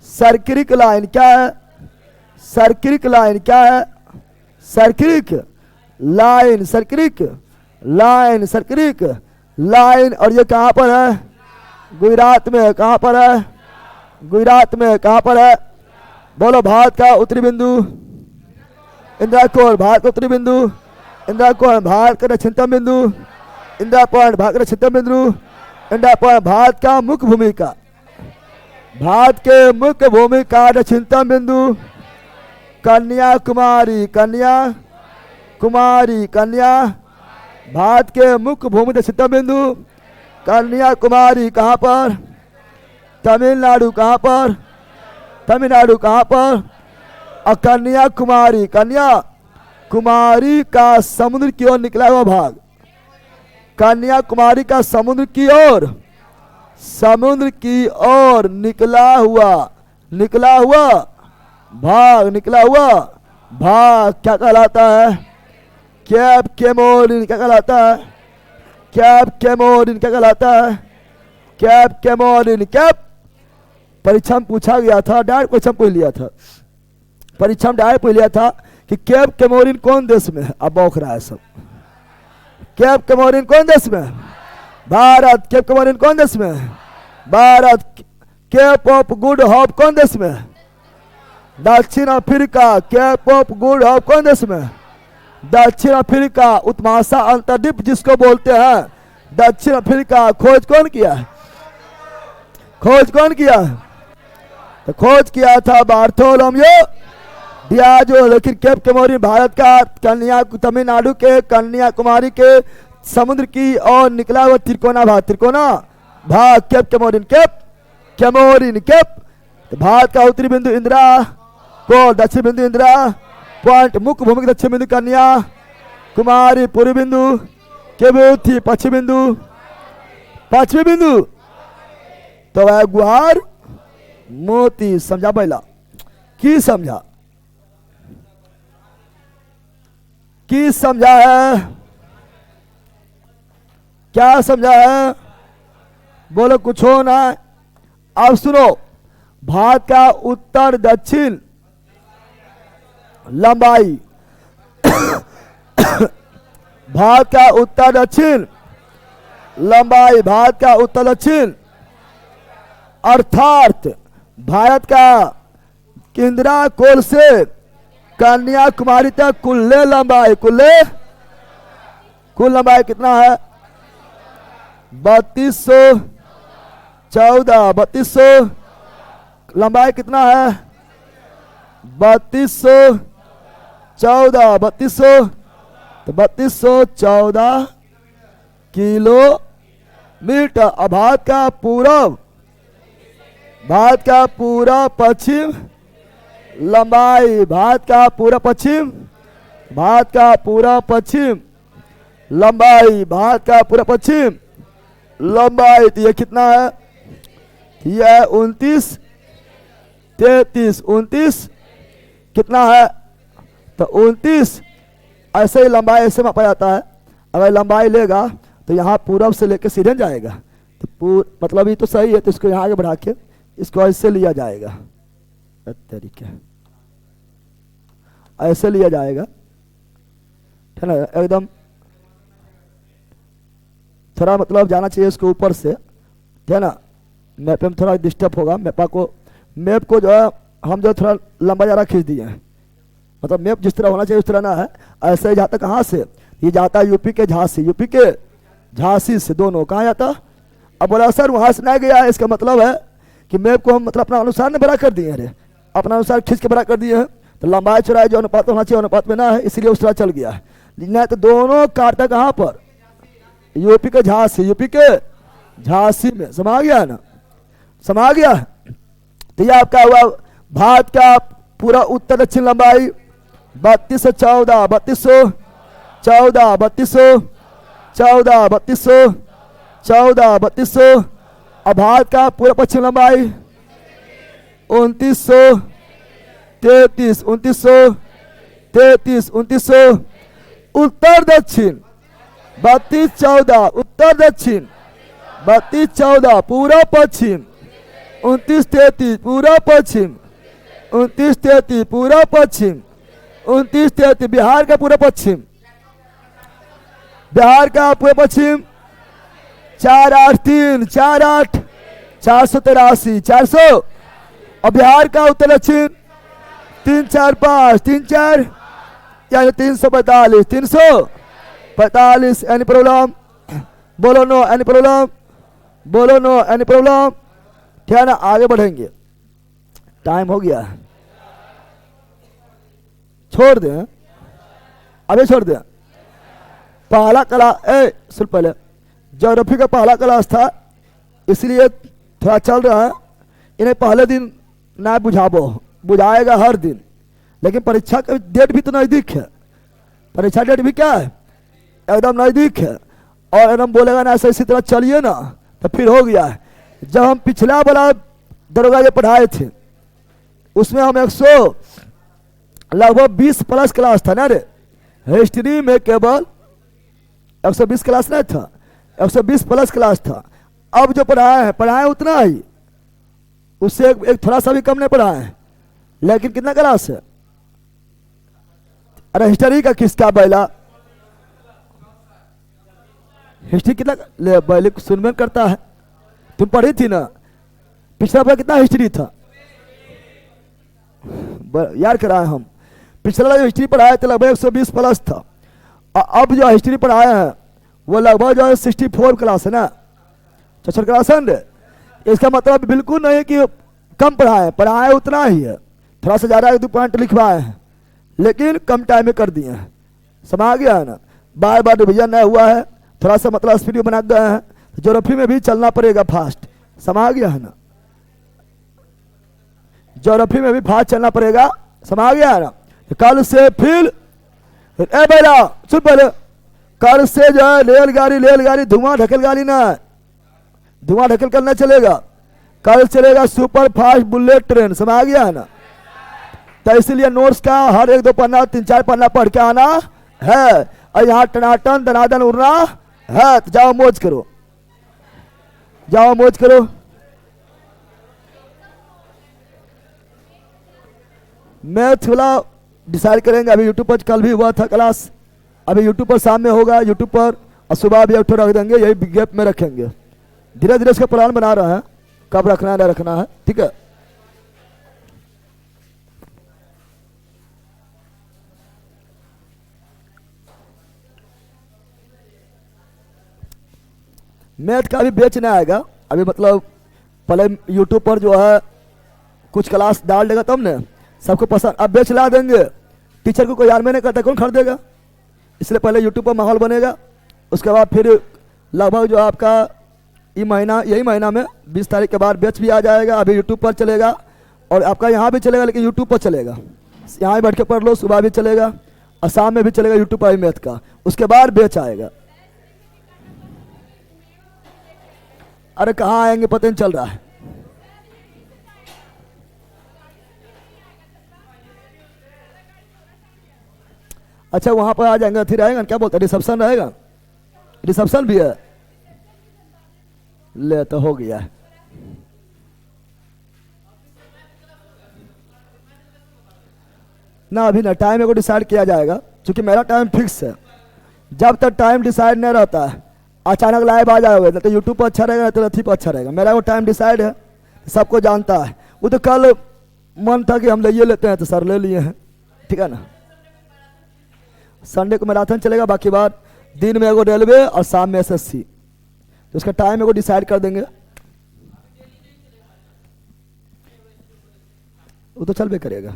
सर्किक लाइन क्या है? सर्किक लाइन क्या है? सर्किक लाइन, सर्किक लाइन, सर्किक लाइन। और ये कहाँ पर है? गुजरात में। कहाँ पर है? गुजरात में। कहाँ पर है? बोलो। भारत का उत्तरी बिंदु इंदिरा कोण, भारत का उत्तरी बिंदु इंदिरा कोण, भारत का दक्षिणतम बिंदु इंदिरा पॉइंट, भारत का दक्षिणतम बिंदु इंदिरा पॉइंट। भारत का मुख्य भूमिका, भारत के मुख्य भूमिका दक्षिणतम बिंदु कन्याकुमारी, कन्याकुमारी, कन्या। भारत के मुख्य भूमि दक्षिणतम बिंदु कन्याकुमारी। कहाँ पर? तमिलनाडु। कहाँ पर? तमिलनाडु। कहाँ पर? और कन्याकुमारी, कन्याकुमारी का समुद्र की ओर निकला हुआ भाग, कन्याकुमारी का समुद्र की ओर, समुद्र की ओर निकला हुआ भाग, निकला हुआ भाग क्या कहलाता है? Cap Comorin. क्या कहलाता है? Cap Comorin. क्या कहलाता है? Cap Comorin. कैप परीक्षा में पूछा गया था, डायरेक्ट क्वेश्चन पूछ लिया था, परीक्षा में डायरेक्ट पूछ लिया था कि कैप कैमोरिन कौन देश में है? अब बौख रहा है सब। कैप कैमोरिन कौन देश में? भारत। कैप कैमोरिन कौन देश में? Bharat. Cape of Good Hope कौन देश में? दक्षिण अफ्रीका। केप ऑफ गुड होप कौन देश में? दक्षिण अफ्रीका। उत्तमाशा अंतर्द्वीप जिसको बोलते हैं, दक्षिण अफ्रीका। खोज कौन किया है? खोज कौन किया है? तो खोज किया था बार्थोलोमेव डियाजो। लेकिन केप कैमोरिन भारत का तमिलनाडु के कन्याकुमारी के समुद्र की ओर निकला हुआ त्रिकोणा भाग, त्रिकोणा भाग Cape Comorin, Cape Comorin. Cape तो भारत का उत्तरी बिंदु इंदिरा को, दक्षिण बिंदु इंदिरा पॉइंट, मुख्य भूमि दक्षिण बिंदु कन्या कुमारी, पूर्वी बिंदु केबुथी, पश्चिम बिंदु, पश्चिमी बिंदु तो वह गुहार मोती। समझा पहला? की समझा? की समझा है? क्या समझा है? बोलो कुछ हो ना। अब सुनो, भारत का उत्तर दक्षिण लंबाई भारत का उत्तर दक्षिण लंबाई, भारत का उत्तर दक्षिण अर्थात भारत का इंदिरा कोल से कन्याकुमारी तक कुल लंबाई, कुल लंबाई कितना है? 3214। 3200 लंबाई कितना है? 3214। 3200 तो 3214 किलोमीटर। भारत का पूरब, भारत का पूरा पश्चिम लंबाई, भारत का पूरा पश्चिम, भारत का पूरा पश्चिम लंबाई, भारत का पूरा पश्चिम लंबाई। तो ये कितना है? यह 29, 33, 29 कितना है? तो 29। ऐसे ही लंबाई ऐसे मापा जाता है। अगर लंबाई लेगा तो यहाँ पूरब से लेकर सीधे जाएगा, तो मतलब ये तो सही है, तो इसको यहाँ आगे बढ़ा के इसको ऐसे लिया जाएगा, तरीके ऐसे लिया जाएगा, है ना? एकदम थोड़ा मतलब जाना चाहिए इसको ऊपर से, है ना? मैप में थोड़ा डिस्टर्ब होगा, मैप को जो है हम जो थोड़ा लंबा ज़्यादा खींच दिए हैं, मतलब मैप जिस तरह होना चाहिए उस तरह ना है। ऐसे ही जाता कहाँ से, ये जाता है यूपी के झांसी, यूपी के झांसी से दोनों कहाँ जाता। अब बोला सर वहाँ से नहीं गया है, इसका मतलब है कि मैप को हम मतलब अपना अनुसार ने बड़ा कर दिए हैं, अरे अपना अनुसार खींच के बड़ा कर दिए हैं, तो लंबाई चौड़ाई जो अनुपात होना चाहिए अनुपात में ना है, इसलिए उस तरह चल गया है। नहीं तो दोनों काटता कहाँ पर, यूपी के झांसी, यूपी के झांसी में। समा गया ना, समा गया। तो ये आपका हुआ भारत का पूरा उत्तर दक्षिण लंबाई 3214, 3214, 3214, 3214, 3214। अब भारत का पूरा पश्चिम लंबाई 2933, 2933, 2900। उत्तर दक्षिण 3214, उत्तर दक्षिण 3214, पूरा पश्चिम 2933, पूरा पश्चिम 2933, पूरा पश्चिम 2933। बिहार का पूरा पश्चिम, बिहार का पूरा पश्चिम 483, 48, 483, 400। और बिहार का उत्तर दक्षिण 345, 34 यानी 345, 345। एनी प्रॉब्लम, बोलो नो एनी प्रॉब्लम, बोलो नो एनी प्रॉब्लम। ठीक है ना, आगे बढ़ेंगे, टाइम हो गया, छोड़ दें, अभी छोड़ दें। पहला क्लास सुन, पहले ज्योग्राफी का पहला क्लास था इसलिए थोड़ा चल रहा है, इन्हें पहले दिन ना बुझाएगा हर दिन, लेकिन परीक्षा का डेट भी तो नज़दीक है, परीक्षा डेट भी क्या है एकदम नज़दीक है, और एकदम बोलेगा ना ऐसे इसी तरह चलिए ना तो फिर हो गया है। जब हम पिछला वाला दरोगा जो पढ़ाए थे उसमें हम 100 लगभग 20 प्लस क्लास था ना रे, हिस्ट्री में केवल 120 क्लास नहीं था, 120 प्लस क्लास था। अब जो पढ़ाए उतना ही, उससे एक थोड़ा सा भी कम नहीं पढ़ाए हैं, लेकिन कितना क्लास है। अरे हिस्ट्री का किसका बैला, हिस्ट्री कितना ले बैले सुनमेन करता है, तुम पढ़ी थी ना पिछला बार कितना हिस्ट्री था यार, कराए हम पिछला जो हिस्ट्री पढ़ाए थे लगभग 120 प्लस था, और अब जो हिस्ट्री पढ़ाए हैं वो लगभग जो है 64 क्लास है ना, 64 क्लास है। इसका मतलब बिल्कुल नहीं कि कम पढ़ाए उतना ही है, थोड़ा सा ज़्यादा 1-2 पॉइंट लिखवाए हैं, लेकिन कम टाइम में कर दिए हैं। समझ गया है ना, बार बार रिविजन नहीं हुआ है, थोड़ा सा मतलब स्पीड में बना गए हैं, तो ज्योग्राफी में भी चलना पड़ेगा फास्ट। समझ गया है ना, ज्योग्राफी में भी फास्ट चलना पड़ेगा। समझ गया है ना, कल से फिर बेटा सुन पहले, कल से जो है रेलगाड़ी धुआं ढकेल गाड़ी ना, धुआं ढकेल कर नहीं चलेगा, कल चलेगा सुपर फास्ट बुलेट ट्रेन। समझ गया है ना, तो इसलिए नोट्स का हर 1-2 पन्ना 3-4 पन्ना पढ़ के आना है, और यहाँ टनाटन दनादन उड़ना है, तो जाओ मौज करो, जाओ मौज करो। मैथ वाला डिसाइड करेंगे, अभी यूट्यूब पर कल भी हुआ था क्लास, अभी यूट्यूब पर शाम में होगा, यूट्यूब पर, और सुबह भी उठो रख देंगे, यही गैप में रखेंगे। धीरे धीरे इसका प्लान बना रहे हैं, कब रखना है ना रखना है, ठीक है। मैथ का अभी बेच नहीं आएगा, अभी मतलब पहले यूट्यूब पर जो है कुछ क्लास डाल देगा तब ने सबको पसंद, अब बेच ला देंगे, टीचर को कोई यार में नहीं करता, कौन खरीदेगा, इसलिए पहले यूट्यूब पर माहौल बनेगा, उसके बाद फिर लगभग जो आपका यही महीना में 20 तारीख के बाद बैच भी आ जाएगा। अभी यूट्यूब पर चलेगा और आपका यहाँ भी चलेगा, लेकिन यूट्यूब पर चलेगा, यहाँ बैठ के पढ़ लो, सुबह भी चलेगा और शाम में भी चलेगा यूट्यूब पर मैथ का, उसके बाद बैच आएगा। अरे कहाँ आएंगे पता नहीं चल रहा है। अच्छा वहां पर आ जाएंगे, फिर आएगा क्या बोलते हैं, रिसेप्शन रहेगा, रिसेप्शन भी है, ले तो हो गया है। ना अभी ना टाइम को डिसाइड किया जाएगा, क्योंकि मेरा टाइम फिक्स है, जब तक टाइम डिसाइड नहीं रहता है अचानक लाइव आ जाओगे तो यूट्यूब पर अच्छा रहेगा, तो रथी पर अच्छा रहेगा। मेरा वो टाइम डिसाइड है, सबको जानता है। वो तो कल मन था कि हम ले लेते हैं, तो सर ले लिए हैं, ठीक है ना। संडे को मैराथन चलेगा, बाकी बात दिन में एगो रेलवे और शाम में एसएससी, तो उसका टाइम एगो डिसाइड कर देंगे। वो तो चल भी करेगा।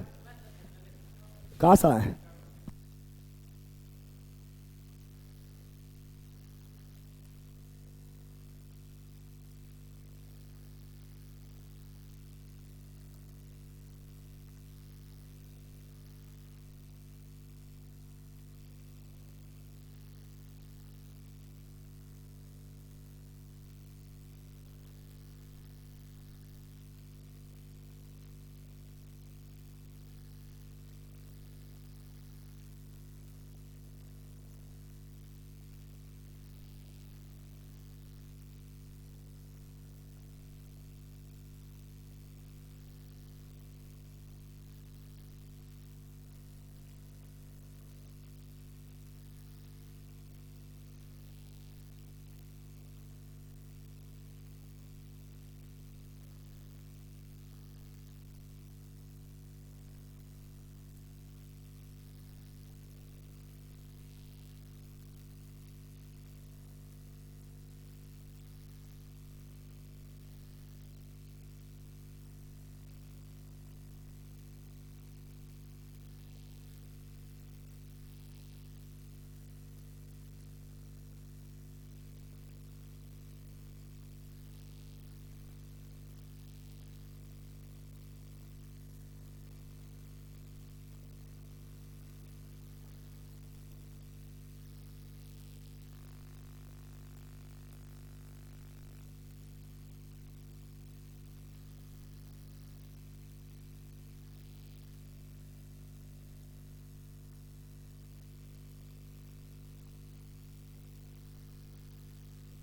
कहाँ से आए हैं?